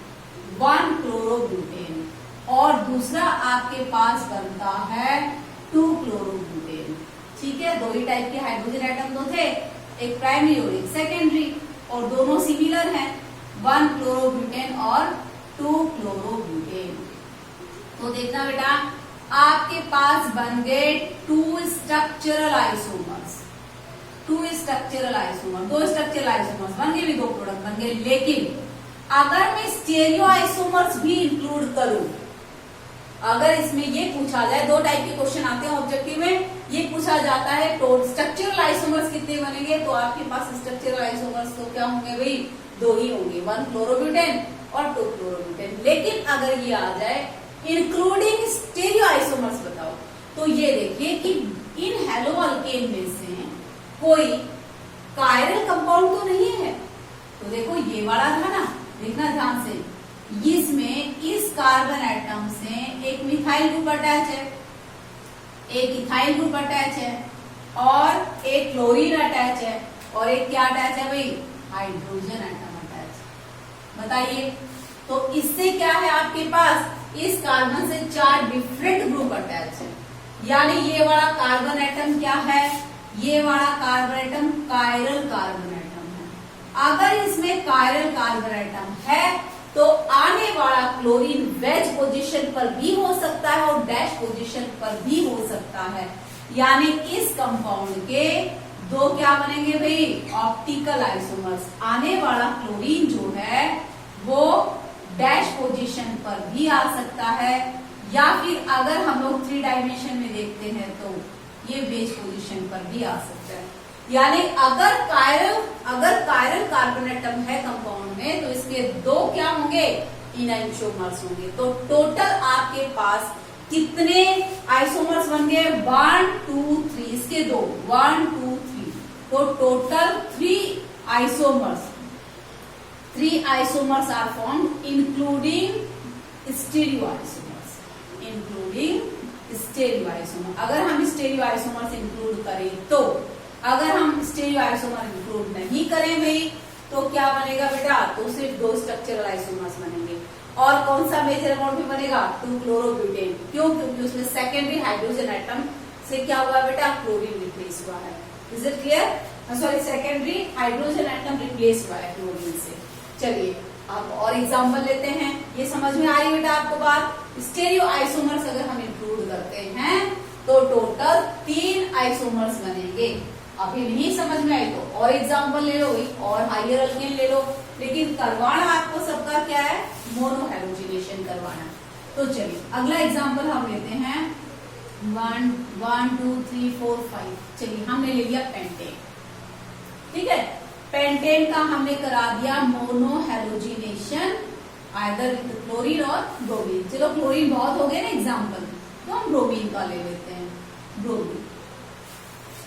A: 1 क्लोरो ब्यूटेन, और दूसरा आपके पास बनता है 2 क्लोरो ब्यूटेन। ठीक है, 2 ही टाइप के हाइड्रोजन एटम तो थे, एक प्राइमरी और एक सेकेंडरी, और दोनों सिमिलर हैं, 1 क्लोरो ब्यूटेन और 2 क्लोरो ब्यूटेन। तो देखना बेटा, आपके पास बन गए 2 structural isomers. 2 structural isomer, 2 structural isomers बन गए, भी 2 प्रोडक्ट बन गए। लेकिन अगर मैं स्टेरियो आइसोमर्स भी इंक्लूड करूं अगर इसमें ये पूछा जाए, दो टाइप के क्वेश्चन आते हैं ऑब्जेक्टिव में, ये पूछा जाता है तो स्ट्रक्चरल आइसोमर्स कितने बनेंगे, तो आपके पास स्ट्रक्चरल आइसोमर्स तो क्या होंगे भाई, दो ही होंगे, 1 क्लोरोब्यूटेन और 2 क्लोरोब्यूटेन। लेकिन अगर ये आ जाए इंक्लूडिंग स्टीरियो आइसोमर्स बताओ, तो ये देखिए कि इन हेलो अल्केन में से कोई कायरल कंपाउंड तो नहीं है। तो देखो ये वाला था ना, देखना ध्यान से, इसमें इस कार्बन एटम से एक मिथाइल ग्रुप अटैच है, एक इथाइल ग्रुप अटैच है, और एक क्लोरीन अटैच है, और एक क्या अटैच है भाई, हाइड्रोजन एटम अटैच। बताइए, तो इससे क्या है आपके पास, इस कार्बन से 4 डिफरेंट ग्रुप अटैच है, यानी ये वाला कार्बन एटम क्या है, ये वाला carbon atom chiral carbon atom है। अगर इसमें कायरल कार्बन एटम है तो आने वाला क्लोरीन वेज पोजीशन पर भी हो सकता है और डैश पोजीशन पर भी हो सकता है, यानी इस कंपाउंड के दो क्या बनेंगे भाई, ऑप्टिकल आइसोमर्स। आने वाला क्लोरीन जो है वो डैश पोजीशन पर भी आ सकता है, या फिर अगर हम लोग 3 डायमेंशन में देखते हैं तो ये वेज पोजीशन पर भी आ सकता है। यानी अगर कायरल कार्बन एटम है कंपाउंड में, तो इसके दो क्या होंगे, इनआइसोमर्स होंगे। तो टोटल आपके पास कितने आइसोमर्स बन गए, 1 2 3, इसके दो, 1 2 3, तो total 3 isomers are formed including stereoisomers, अगर हम स्टीरियो आइसोमर्स इंक्लूड करें तो, अगर हम स्टीरियो आइसोमर इंक्लूड नहीं करें भाई तो क्या बनेगा बेटा, तो सिर्फ 2 स्ट्रक्चरल आइसोमर्स बनेंगे। और कौन सा मेजर अमाउंट में बनेगा, 2 क्लोरोब्यूटेन। क्यों, क्योंकि उसमें सेकेंडरी हाइड्रोजन एटम से क्या हुआ बेटा, क्लोरीन रिप्लेस हुआ है। Is it clear, sorry, secondary hydrogen atom replace हुआ है क्लोरीन से। चलिए अब और एग्जाम्पल लेते हैं, ये समझ में आई बेटा आपको बात। स्टीरियो आइसोमर्स अगर हम इंक्लूड करते हैं तो टोटल 3 आइसोमर्स बनेंगे। अभी नहीं समझ में आई तो और एग्जाम्पल ले लो, और हाइयर अल्केन ले लो, लेकिन करवाना आपको सबका क्या है, मोनोहैलोजिनेशन करवाना। तो चलिए अगला एग्जाम्पल हम लेते हैं, 1 2 3 4 5। चलिए हमने ले लिया पेंटेन, ठीक है, पेंटेन का हमने करा दिया मोनोहैलोजिनेशन आइदर विद क्लोरीन और ब्रोमीन। चलो क्लोरीन बहुत हो गए ना एग्जाम्पल, तो हम ब्रोमीन का ले लेते हैं, ब्रोमीन।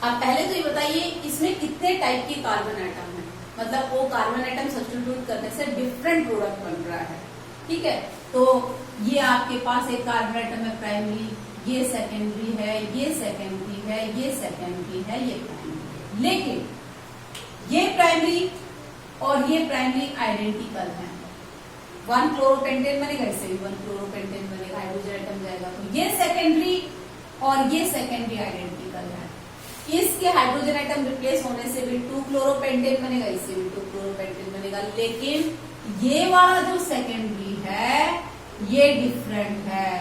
A: अब पहले तो ये बताइए इसमें कितने टाइप के कार्बन एटम है, मतलब वो कार्बन एटम सब्स्टिट्यूट करने से डिफरेंट प्रोडक्ट बन रहा है, ठीक है। तो ये आपके पास एक कार्बन एटम है प्राइमरी, ये सेकेंडरी है, ये सेकेंडरी है, ये सेकेंडरी है, ये प्राइमरी है। लेकिन ये प्राइमरी और ये प्राइमरी आइडेंटिकल है, 1 क्लोरोपेंटेन बनेगा, इससे भी 1 क्लोरोपेंटेन बनेगा, हाइड्रोजन एटम जाएगा। तो ये सेकेंडरी और ये सेकेंडरी आइडेंटिकल है, इसके हाइड्रोजन एटम रिप्लेस होने से भी 2 क्लोरोपेंटेन बनेगा, इससे भी 2 क्लोरोपेंटेन बनेगा। लेकिन ये वाला जो सेकेंडरी है ये डिफरेंट है,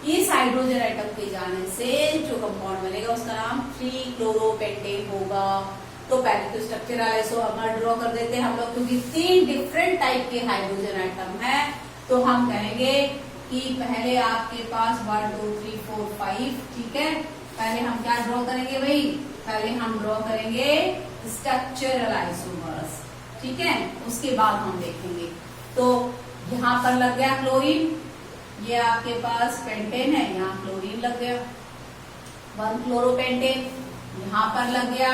A: इस हाइड्रोजन एटम के जाने से जो कंपाउंड बनेगा उसका नाम 3 क्लोरोपेंटेन होगा। तो पहले तो स्ट्रक्चरल आइसोमर ड्रॉ कर देते हैं हम लोग, क्योंकि 3 डिफरेंट टाइप के हाइड्रोजन एटम है। तो हम कहेंगे कि पहले आपके पास 1 2 3 4 5, ठीक है। पहले हम क्या ड्रॉ करेंगे भाई, पहले हम ड्रॉ करेंगे स्ट्रक्चरल आइसोमर्स, ठीक है, उसके बाद हम देखेंगे। तो यहाँ पर लग गया क्लोरीन, ये आपके पास पेंटेन है, यहाँ क्लोरीन लग गया, 1 क्लोरोपेंटेन, यहाँ पर लग गया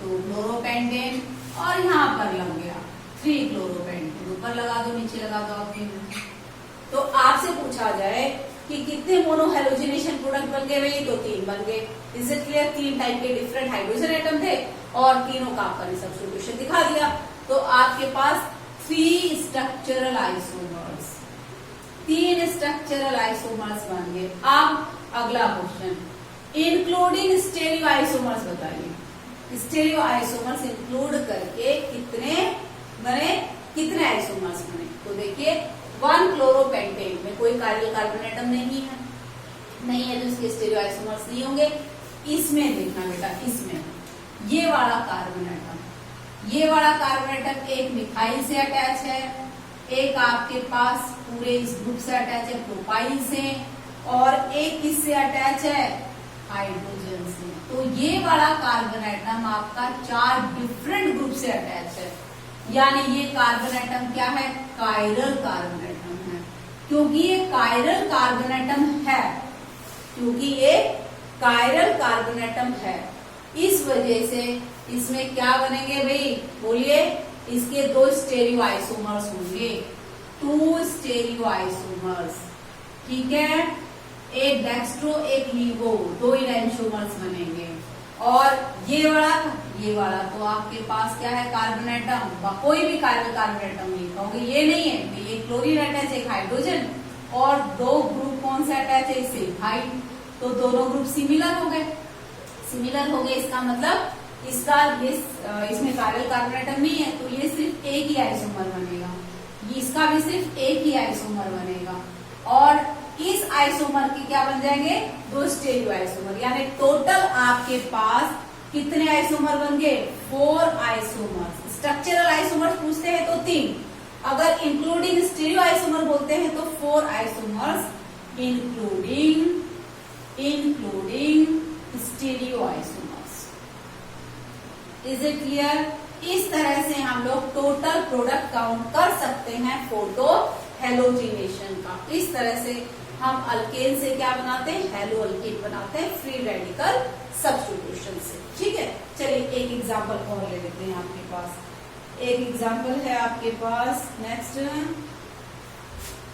A: 2 क्लोरोपेंटेन, और यहाँ पर लग गया 3 क्लोरोपेंटेन। ऊपर लगा दो, नीचे लगा दो आपके। तो आपसे पूछा जाए कि कितने मोनोहैलोजिनेशन प्रोडक्ट बन गए भाई, तो 3 बन गए। इज इट क्लियर, 3 टाइप के डिफरेंट हाइड्रोजन एटम थे और तीनों का आपका सब्स्टिट्यूशन दिखा दिया। तो आपके पास 3 स्ट्रक्चरल आइसोमर्स, 3 स्ट्रक्चरल आइसोमर्स बन गए। अब अगला क्वेश्चन, इंक्लूडिंग स्टीरियो आइसोमर्स बताइए, स्टीरियो आइसोमर्स इंक्लूड करके कितने बने, कितने आइसोमर्स बने। तो देखिए 1 क्लोरोपेंटेन में कोई कायरल कार्बन एटम नहीं है तो इसके स्टीरियो आइसोमर्स नहीं होंगे। इसमें देखना बेटा, इसमें ये वाला कार्बन एटम एक मिथाइल से अटैच है, एक आपके पास पूरे इस ग्रुप से अटैच है प्रोपाइल से, और एक किससे अटैच है, हाइड्रोजन से। तो ये वाला कार्बन एटम आपका 4 डिफरेंट ग्रुप से अटैच है, यानी ये कार्बन एटम क्या है, कायरल कार्बन एटम है। क्योंकि ये कायरल कार्बन एटम है, क्योंकि ये कायरल कार्बन एटम है, इस वजह से इसमें क्या बनेंगे भाई, बोलिए, इसके 2 स्टेरियो आइसोमर्स होंगे, 2 स्टेरियो आइसोमर्स, ठीक है। एक डेक्स्ट्रो एक लीवो, 2 इनैंशोमर्स बनेंगे। और ये वाला तो आपके पास क्या है, कार्बन एटम, कोई भी कार्बन एटम नहीं कहोगे, ये नहीं है, ये क्लोरीन अटैच, एक हाइड्रोजन, और 2 ग्रुप कौन से अटैच है, इससे हाइड, तो दोनों ग्रुप सिमिलर हो गए। इसका मतलब इसमें कायरल कार्बन एटम नहीं है, तो ये सिर्फ एक ही आइसोमर बनेगा, इसका भी सिर्फ एक ही आइसोमर बनेगा। और इस आइसोमर के क्या बन जाएंगे, 2 स्टेरियो आइसोमर, यानी टोटल आपके पास कितने आइसोमर बन गए, 4 आइसोमर। स्ट्रक्चरल आइसोमर पूछते हैं तो 3, अगर इंक्लूडिंग स्टेरियो आइसोमर बोलते हैं तो 4 isomers including stereo isomers. Is it clear? इस तरह से हम लोग टोटल प्रोडक्ट काउंट कर सकते हैं फोटो हेलोजिनेशन का। इस तरह से हम अल्केन से क्या बनाते हैं, हेलो अल्केन बनाते हैं फ्री रेडिकल सब्स्टिट्यूशन से। ठीक है, चलिए एक एग्जांपल और ले लेते हैं आपके पास। एक एग्जांपल है आपके पास, नेक्स्ट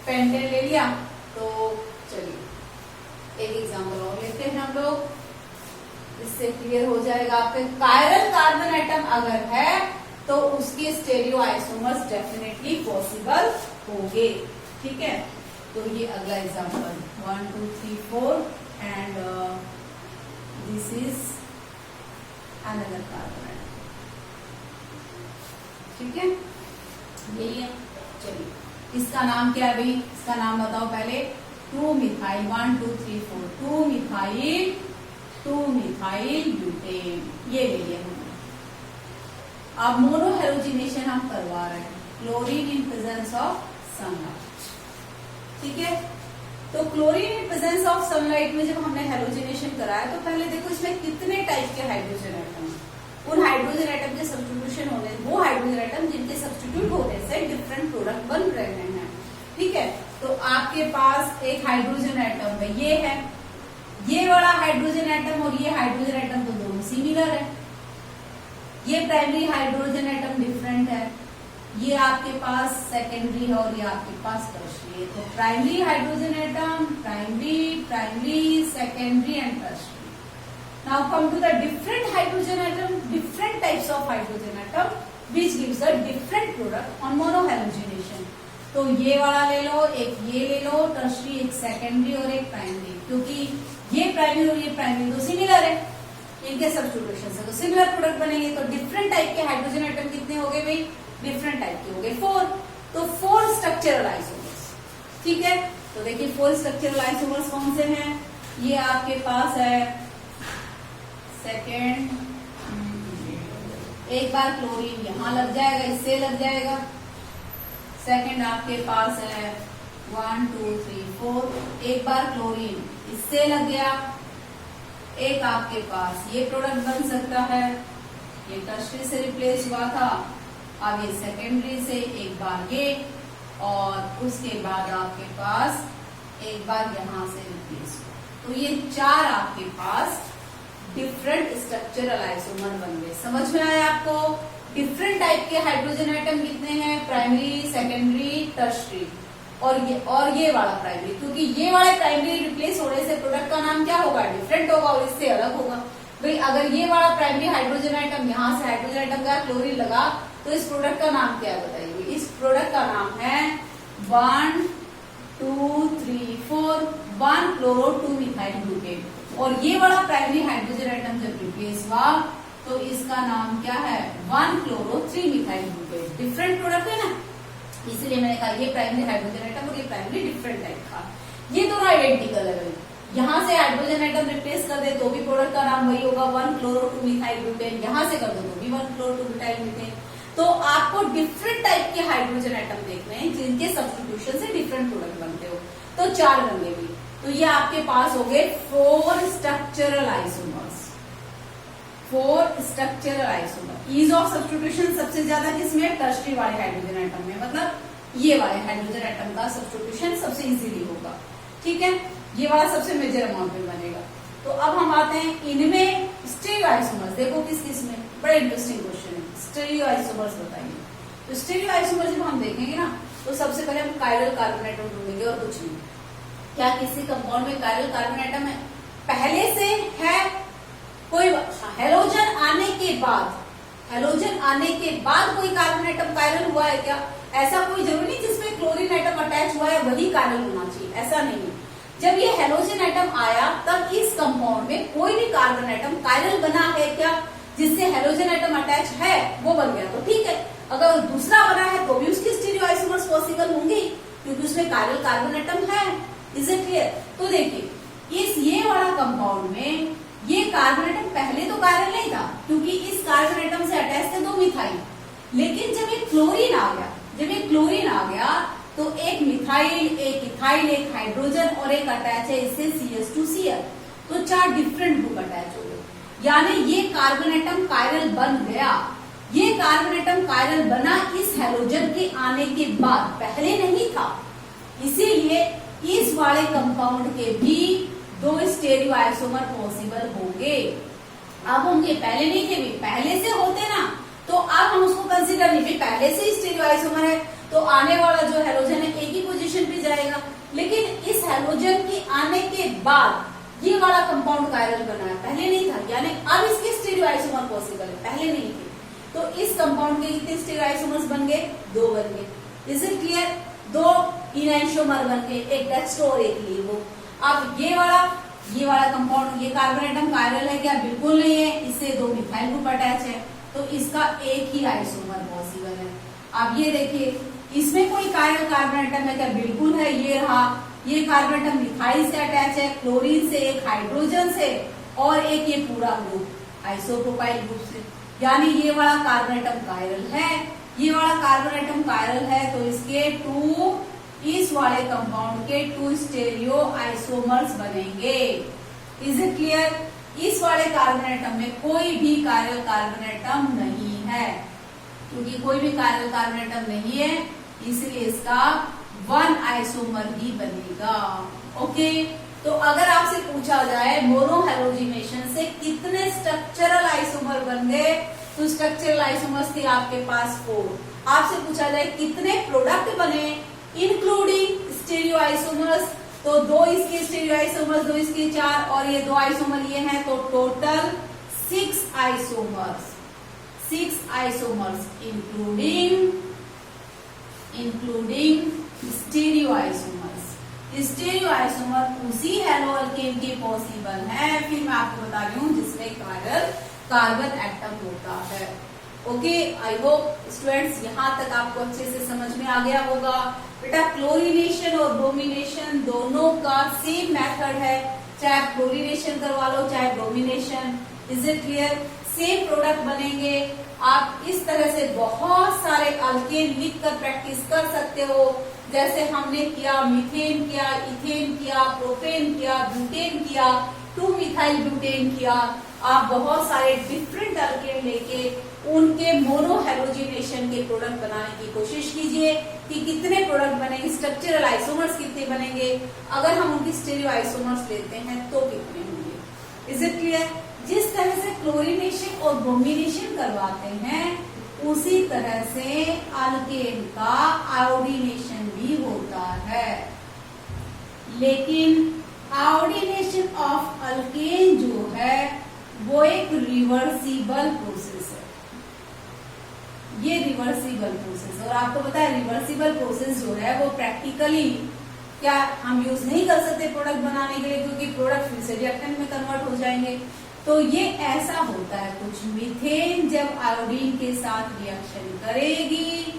A: पेंटेन ले लिया, तो चलिए एक एग्जांपल और लेते हैं हम लोग, इससे क्लियर हो जाएगा आपके। कायरल कार्बन एटम अगर है तो उसके स्टेरियो आइसोमर्स डेफिनेटली पॉसिबल होंगे। ठीक है, तो ये अगला example 1 2 3 4 and this is another carbon atom. ठीक है, यही है। चलिए इसका नाम क्या है भाई, इसका नाम बताओ पहले। 2 मिथाइल 1 2 3 4 2 मिथाइल ब्यूटेन, ये ले लिया हमने। अब मोनोहेलोजिनेशन हम करवा रहे हैं, chlorine in presence of sunlight. ठीक है, तो chlorine in presence of sunlight में जब हमने हेलोजिनेशन कराया तो पहले देखो इसमें कितने टाइप के हाइड्रोजन एटम, उन हाइड्रोजन एटम के सब्स्टिट्यूशन होने, वो हाइड्रोजन एटम जिनके सब्स्टिट्यूट होने से डिफरेंट प्रोडक्ट बन रहे हैं। ठीक है, तो आपके पास एक हाइड्रोजन एटम है, ये है, ये वाला हाइड्रोजन एटम और ये हाइड्रोजन एटम तो दोनों सिमिलर है। ये प्राइमरी हाइड्रोजन एटम डिफरेंट है, ये आपके पास सेकेंडरी है और ये आपके पास टर्शियरी है। तो primary hydrogen atom, primary secondary and tertiary. Now come to the different hydrogen atom, different types of hydrogen atom which gives a different product on monohalogenation. तो ये वाला ले लो, एक ये ले लो टर्शियरी, एक सेकेंडरी और एक प्राइमरी, क्योंकि ये प्राइमरी और ये प्राइमरी तो सिमिलर है, इनके सब्स्टिट्यूशन से तो सिमिलर प्रोडक्ट बनेंगे। तो डिफरेंट टाइप के हाइड्रोजन एटम कितने हो गए भाई, डिफरेंट टाइप के हो गए 4। तो 4 स्ट्रक्चरल आइसोमर्स। ठीक है, तो देखिए 4 स्ट्रक्चरल आइसोमर्स कौन से हैं, ये आपके पास है सेकेंड, एक बार क्लोरीन यहां लग जाएगा, इससे लग जाएगा। सेकेंड आपके पास है 1 2 3 4, एक बार क्लोरीन इससे लग गया। एक आपके पास ये प्रोडक्ट बन सकता है, ये टर्शियरी से रिप्लेस हुआ था, अब ये सेकेंडरी से एक बार ये, और उसके बाद आपके पास एक बार यहां से रिप्लेस हुआ। तो ये 4 आपके पास डिफरेंट स्ट्रक्चरल आइसोमर बन गए। समझ में आया आपको? डिफरेंट टाइप के हाइड्रोजन एटम कितने हैं, प्राइमरी, सेकेंडरी, टर्शियरी, और ये वाला प्राइमरी, क्योंकि ये वाला प्राइमरी रिप्लेस होने से प्रोडक्ट का नाम क्या होगा, डिफरेंट होगा और इससे अलग होगा। भाई अगर ये वाला प्राइमरी हाइड्रोजन एटम यहाँ से हाइड्रोजन एटम का क्लोरीन लगा तो इस प्रोडक्ट का नाम क्या है बताइए? इस प्रोडक्ट का नाम है 1 2 3 4 1 क्लोरो 2 मिथाइल ब्यूटेन। और ये वाला प्राइमरी हाइड्रोजन एटम जब रिप्लेस हुआ तो इसका नाम क्या है, 1 chloro 3 methyl butane. Different product है ना, इसलिए मैंने कहा ये प्राइमरी हाइड्रोजन एटम और ये प्राइमरी डिफरेंट टाइप का। ये दोनों आइडेंटिकल है, यहाँ से हाइड्रोजन एटम रिप्लेस कर दे तो भी प्रोडक्ट का नाम वही होगा 1 क्लोरो 2 मिथाइल ब्यूटेन, यहाँ से कर दो तो भी 1 क्लोरो 2 मिथाइल ब्यूटेन। तो आपको डिफरेंट टाइप के हाइड्रोजन एटम देखने हैं जिनके सब्स्टिट्यूशन से डिफरेंट प्रोडक्ट बनते हो। तो 4 बन गए भी, तो तो ये आपके पास हो गए 4 structural isomers. 4 structural isomer. Ease of substitution सबसे ज्यादा किसमें? टर्शरी वाले हाइड्रोजन एटम में, मतलब ये वाले हाइड्रोजन एटम का सब्स्टिट्यूशन सबसे इजीली होगा। ठीक है, ये वाला सबसे मेजर अमाउंट में बनेगा। तो अब हम आते हैं इनमें स्टीरियो आइसोमर्स। देखो किस किस में, बड़ा इंटरेस्टिंग क्वेश्चन है। स्टीरियो आइसोमर्स बताइए। तो स्टीरियो आइसोमर्स जब हम देखेंगे ना, तो सबसे पहले हम कायरल कार्बन एटम ढूंढेंगे और कुछ नहीं। क्या किसी कंपाउंड में कायरल कार्बन एटम है? पहले से है कोई हेलोजन आने के बाद, हेलोजन आने के बाद कोई कार्बन एटम कायरल हुआ है क्या? ऐसा कोई जरूरी नहीं जिसमें क्लोरीन एटम अटैच हुआ है वही कायरल होना चाहिए, ऐसा नहीं है। जब ये हेलोजन एटम आया तब इस कंपाउंड में कोई भी कार्बन एटम कायरल बना है क्या? जिससे हेलोजन एटम अटैच है वो बन गया तो ठीक है। अगर दूसरा बना है तो भी उसकी स्टीरियो आइसोमर्स पॉसिबल होंगे क्योंकि उसमें कायरल कार्बन एटम है। Is it clear? तो देखिए इस ये वाला कंपाउंड में ये कार्बन एटम पहले तो कायरल नहीं था क्योंकि इस कार्बन एटम से अटैच थे 2 मिथाइल। लेकिन जब ये क्लोरीन आ गया, जब ये क्लोरीन आ गया तो एक मिथाइल, एक इथाइल, एक हाइड्रोजन और एक अटैच है इससे CH2Cl, तो 4 डिफरेंट ग्रुप अटैच हो गए। यानी ये कार्बन एटम कायरल बन गया। ये कार्बन एटम कायरल बना इस हेलोजन के आने के बाद, पहले नहीं था। इसीलिए इस वाले कंपाउंड के भी 2 स्टीरियो आइसोमर पॉसिबल होंगे। अब होंगे, पहले नहीं थे भी, पहले से होते ना तो अब हम उसको कंसीडर नहीं, भी पहले से स्टीरियो आइसोमर है तो आने वाला जो हेलोजन है एक ही पोजीशन पे जाएगा। लेकिन इस हेलोजन के आने के बाद ये वाला कंपाउंड कायरल बना है, पहले नहीं था। यानी अब इसके स्टीरियो आइसोमर पॉसिबल है, पहले नहीं थे। तो इस कंपाउंड के कितने स्टीरियो आइसोमर्स बन गए? 2 बन गए। Is it clear? 2 इनआइसोमर बन गए, एक डेक्स्ट्रो और एक लीवो। अब ये वाला कंपाउंड, ये कार्बन एटम कायरल है क्या? बिल्कुल नहीं है, इससे 2 मिथाइल ग्रुप अटैच है तो इसका एक ही आइसोमर पॉसिबल है। अब ये देखिए इसमें कोई कायरल कार्बन एटम है क्या? बिल्कुल है, ये रहा। ये कार्बन एटम मिथाइल से अटैच है, क्लोरीन से, एक हाइड्रोजन से और एक ये पूरा ग्रुप आइसोप्रोपाइल ग्रुप से। यानी ये वाला कार्बन एटम कायरल है, ये वाला कार्बन एटम कायरल है तो इसके 2, इस वाले कंपाउंड के 2 स्टीरियो आइसोमर्स बनेंगे। Is it clear? इस वाले कार्बन एटम में कोई भी कायरल कार्बन एटम नहीं है। क्योंकि कोई भी कायरल कार्बन एटम नहीं है इसलिए इसका 1 आइसोमर ही बनेगा। ओके, तो अगर आपसे पूछा जाए मोनोहेलोजिनेशन से कितने स्ट्रक्चरल आइसोमर बन गए, तो स्ट्रक्चरल आइसोमर्स थे आपके पास 4। आपसे पूछा जाए कितने प्रोडक्ट बने इंक्लूडिंग स्टीरियो आइसोमर्स, तो 2 इसके स्टीरियो आइसोमर्स, 2 इसके 4 और ये 2 आइसोमर ये हैं, तो total 6 isomers. 6 isomers including stereo isomers. Stereo isomer उसी हेलो अल्केन के पॉसिबल है, फिर मैं आपको बता रही हूँ जिसमें कायरल कार्बन एटम होता है। ओके, आई होप स्टूडेंट्स यहाँ तक आपको अच्छे से समझ में आ गया होगा। बेटा क्लोरीनेशन और ब्रोमिनेशन दोनों का सेम मेथड है, चाहे आप क्लोरीनेशन करवा लो चाहे bromination. Is it clear? Same product बनेंगे। आप इस तरह से बहुत सारे अल्केन लिख कर प्रैक्टिस कर सकते हो, जैसे हमने किया, मीथेन किया, इथेन किया, प्रोपेन किया, ब्यूटेन किया, 2 मिथाइल ब्यूटेन किया। आप बहुत सारे डिफरेंट अल्केन लेके उनके मोनोहेलोजिनेशन के प्रोडक्ट बनाने की कोशिश कीजिए कि कितने प्रोडक्ट बनेंगे, स्ट्रक्चरल आइसोमर्स कितने बनेंगे, अगर हम उनकी स्टीरियो आइसोमर्स लेते हैं तो कितने होंगे। Is it clear? जिस तरह से क्लोरीनेशन और ब्रोमिनेशन करवाते हैं उसी तरह से अल्केन का आयोडीनेशन भी होता है। लेकिन आयोडीनेशन ऑफ अल्केन जो है वो एक रिवर्सिबल प्रोसेस है। ये रिवर्सिबल प्रोसेस, और आपको पता है रिवर्सिबल प्रोसेस जो है वो प्रैक्टिकली क्या हम यूज नहीं कर सकते प्रोडक्ट बनाने के लिए, क्योंकि प्रोडक्ट फिर से रिएक्टेंट में कन्वर्ट हो जाएंगे। तो ये ऐसा होता है कुछ, मीथेन जब आयोडीन के साथ रिएक्शन करेगी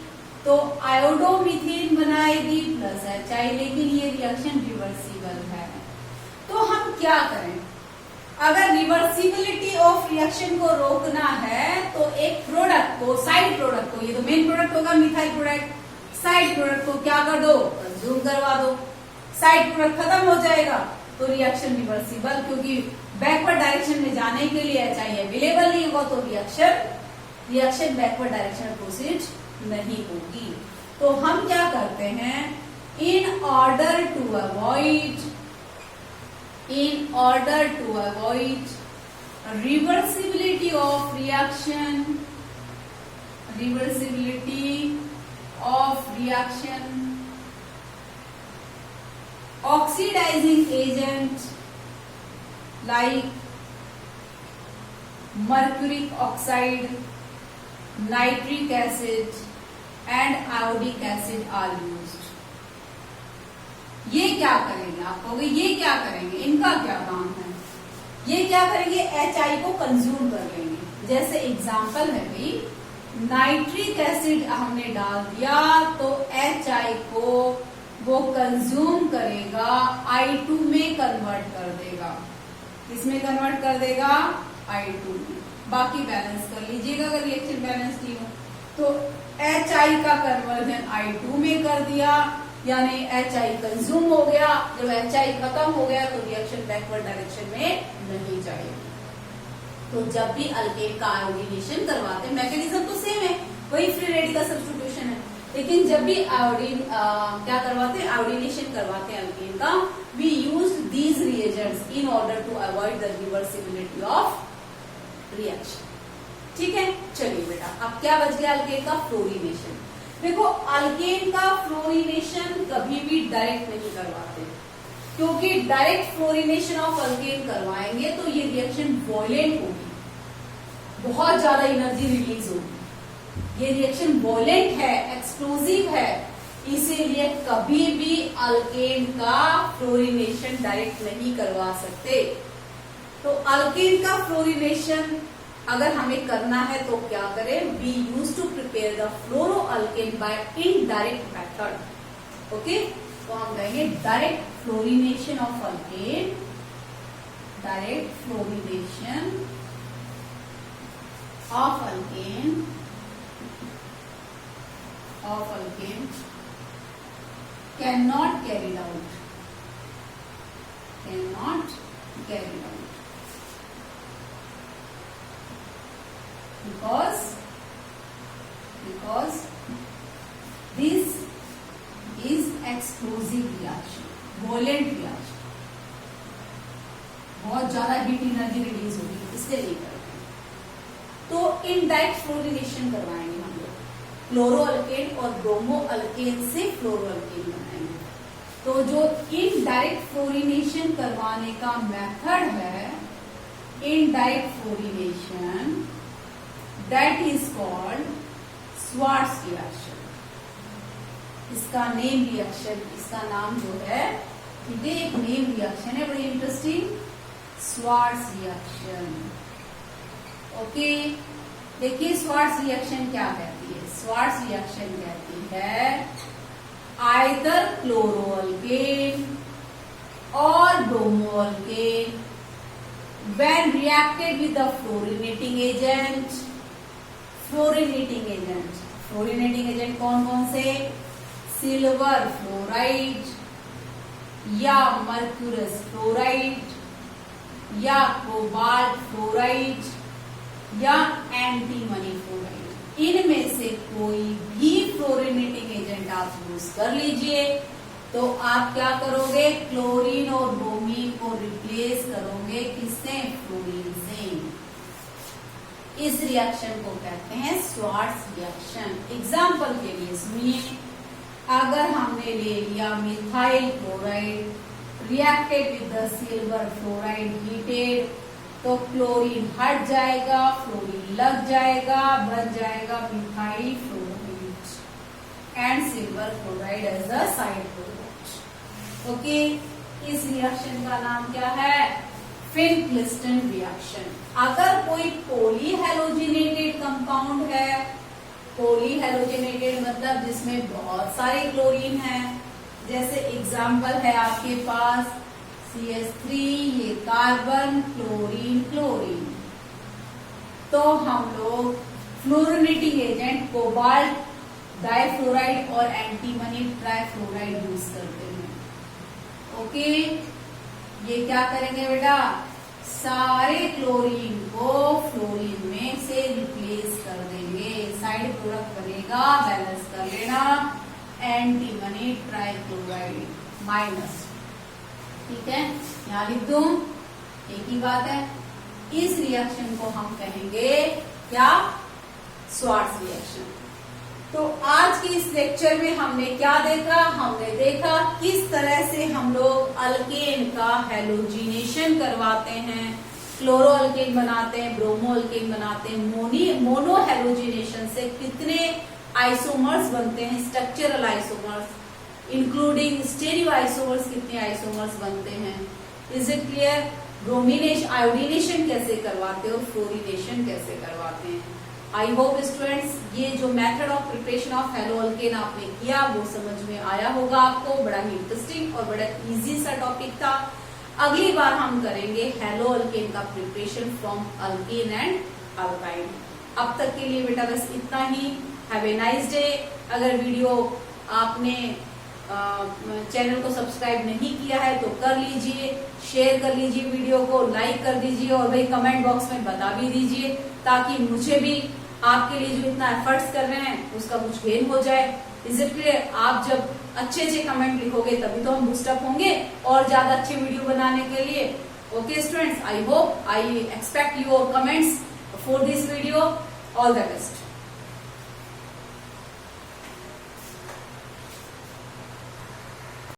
A: तो आयोडोमीथेन बनाएगी प्लस HI, लेकिन ये रिएक्शन रिवर्सिबल है। तो हम क्या करें? अगर रिवर्सिबिलिटी ऑफ रिएक्शन को रोकना है तो एक प्रोडक्ट को, साइड प्रोडक्ट को, ये तो मेन प्रोडक्ट होगा मिथाइल प्रोडक्ट, साइड प्रोडक्ट को क्या कर दो? कंज्यूम करवा दो। साइड प्रोडक्ट खत्म हो जाएगा तो रिएक्शन रिवर्सिबल, क्योंकि बैकवर्ड डायरेक्शन में जाने के लिए HI अवेलेबल नहीं होगा तो रिएक्शन बैकवर्ड डायरेक्शन में प्रोसीड नहीं होगी। तो हम क्या करते हैं, in order to avoid reversibility of reaction, oxidizing agent like mercuric oxide, nitric acid and iodic acid are used। ये क्या करेंगे, आप कहोगे ये क्या करेंगे, इनका क्या काम है, ये क्या करेंगे, HI को कंज्यूम कर लेंगे। जैसे एग्जांपल है भाई, नाइट्रिक एसिड हमने डाल दिया तो HI को वो कंज्यूम करेगा, I2 में कन्वर्ट कर देगा। किसमें कन्वर्ट कर देगा, I2 में। बाकी बैलेंस कर लीजिएगा अगर रिएक्शन बैलेंस नहीं हो तो HI का कन्वर्जन I2 में कर दिया, यानी HI कंज्यूम हो गया। जब HI खत्म हो गया तो रिएक्शन बैकवर्ड डायरेक्शन में नहीं जाएगी। तो जब भी अल्केन का आयोडीनेशन करवाते हैं, मैकेनिज्म तो सेम है, वही फ्री रेडिकल सब्स्टिट्यूशन है, लेकिन जब भी आयोडीन क्या करवाते हैं, आयोडीनेशन करवाते हैं अल्केन का, we use these reagents in order to avoid the reversibility of reaction. ठीक है, चलिए बेटा, अब क्या बच गया अल्केन का, फ्लोरीनेशन। देखो, अल्केन का फ्लोरीनेशन कभी भी डायरेक्ट नहीं करवाते, क्योंकि डायरेक्ट फ्लोरीनेशन ऑफ अल्केन करवाएंगे तो ये रिएक्शन वॉयलेंट होगी, बहुत ज्यादा एनर्जी रिलीज होगी। ये रिएक्शन वॉयलेंट है, एक्सप्लोजिव है, इसीलिए कभी भी अल्केन का फ्लोरीनेशन डायरेक्ट नहीं करवा सकते। तो अल्केन का फ्लोरीनेशन अगर हमें करना है तो क्या करें, we use to prepare the fluoro alkane by indirect method. Okay, तो हम कहेंगे direct fluorination of alkane, direct fluorination of alkane can not carried out, because this is explosive reaction, violent reaction, बहुत ज्यादा हीट एनर्जी रिलीज होगी, इसलिए नहीं करते। तो इनडायरेक्ट फ्लोरीनेशन करवाएंगे हम लोग, क्लोरो अल्केन और ब्रोमो अल्केन से फ्लोरो अल्केन बनाएंगे। तो जो इनडायरेक्ट फ्लोरीनेशन करवाने का मेथड है, indirect fluorination, that is called Schwarz reaction। इसका नेम रिएक्शन, इसका नाम जो है, ठीक है, एक नेम रिएक्शन है, बड़ी इंटरेस्टिंग, Schwarz reaction। ओके, देखिए Schwarz reaction क्या कहती है, Schwarz reaction कहती है either chloroalkane or bromoalkane when reacted with the fluorinating agent। Fluorinating agent कौन कौन से, सिल्वर फ्लोराइड या मर्क्यूरस फ्लोराइड या कोबाल्ट फ्लोराइड या एंटीमनी फ्लोराइड, इनमें से कोई भी फ्लोरीनेटिंग एजेंट आप यूज कर लीजिए। तो आप क्या करोगे, क्लोरीन और ब्रोमीन को रिप्लेस करोगे किससे, फ्लोरीन से। इस रिएक्शन को कहते हैं स्वार्ट्ज रिएक्शन। एग्जाम्पल के लिए सुनिए, अगर हमने ले लिया methyl chloride, reacted with the silver fluoride heated, तो क्लोरीन हट जाएगा, फ्लोरीन लग जाएगा, बन जाएगा methyl fluoride and silver fluoride as a side product. Okay, इस रिएक्शन का नाम क्या है, फिन-क्लिस्टन रिएक्शन। अगर कोई पॉलीहेलोजिनेटेड कंपाउंड है, पॉलीहेलोजिनेटेड मतलब जिसमें बहुत सारे क्लोरीन है, जैसे एग्जाम्पल है आपके पास CH3, ये कार्बन, क्लोरीन, क्लोरीन, तो हम लोग फ्लोरीनेटिंग एजेंट कोबाल्ट डाइफ्लोराइड और एंटीमनी ट्राइफ्लोराइड यूज करते हैं। ओके, ये क्या करेंगे बेटा, सारे क्लोरीन को फ्लोरीन में से रिप्लेस कर देंगे, साइड प्रोडक्ट बनेगा, बैलेंस कर लेना, एंटीमनी ट्राइक्लोराइड माइनस, ठीक है, यहां लिख दूं, एक ही बात है। इस रिएक्शन को हम कहेंगे क्या, स्वार्ट्ज रिएक्शन। तो आज के इस लेक्चर में हमने क्या देखा, हमने देखा किस तरह से हम लोग अल्केन का हैलोजिनेशन करवाते हैं, क्लोरो अल्केन बनाते हैं, ब्रोमो अल्केन बनाते हैं, मोनो हैलोजिनेशन से कितने आइसोमर्स बनते हैं, structural isomers including stereo isomers, कितने आइसोमर्स बनते हैं, is it clear. Bromination, iodination कैसे करवाते हैं और फ्लोरिनेशन कैसे करवाते हैं। आई होप स्टूडेंट्स ये जो method of preparation of hello alkane आपने किया वो समझ में आया होगा आपको, बड़ा ही इंटरेस्टिंग और बड़ा इजी सा टॉपिक था। अगली बार हम करेंगे हैलो अल्केन का preparation from alkane and alkyne. अब तक के लिए बेटा बस इतना ही। Have a nice day. अगर वीडियो आपने चैनल को सब्सक्राइब नहीं किया है तो कर लीजिए, शेयर कर लीजिए वीडियो को, लाइक कर दीजिए और भाई कमेंट बॉक्स में बता भी दीजिए ताकि मुझे भी आपके लिए जो इतना एफर्ट्स कर रहे हैं उसका कुछ गेन हो जाए। Is it clear. आप जब अच्छे अच्छे कमेंट लिखोगे तभी तो हम बूस्टअप होंगे और ज्यादा अच्छे वीडियो बनाने के लिए। Okay students, I hope, I expect your comments for this video. All the best.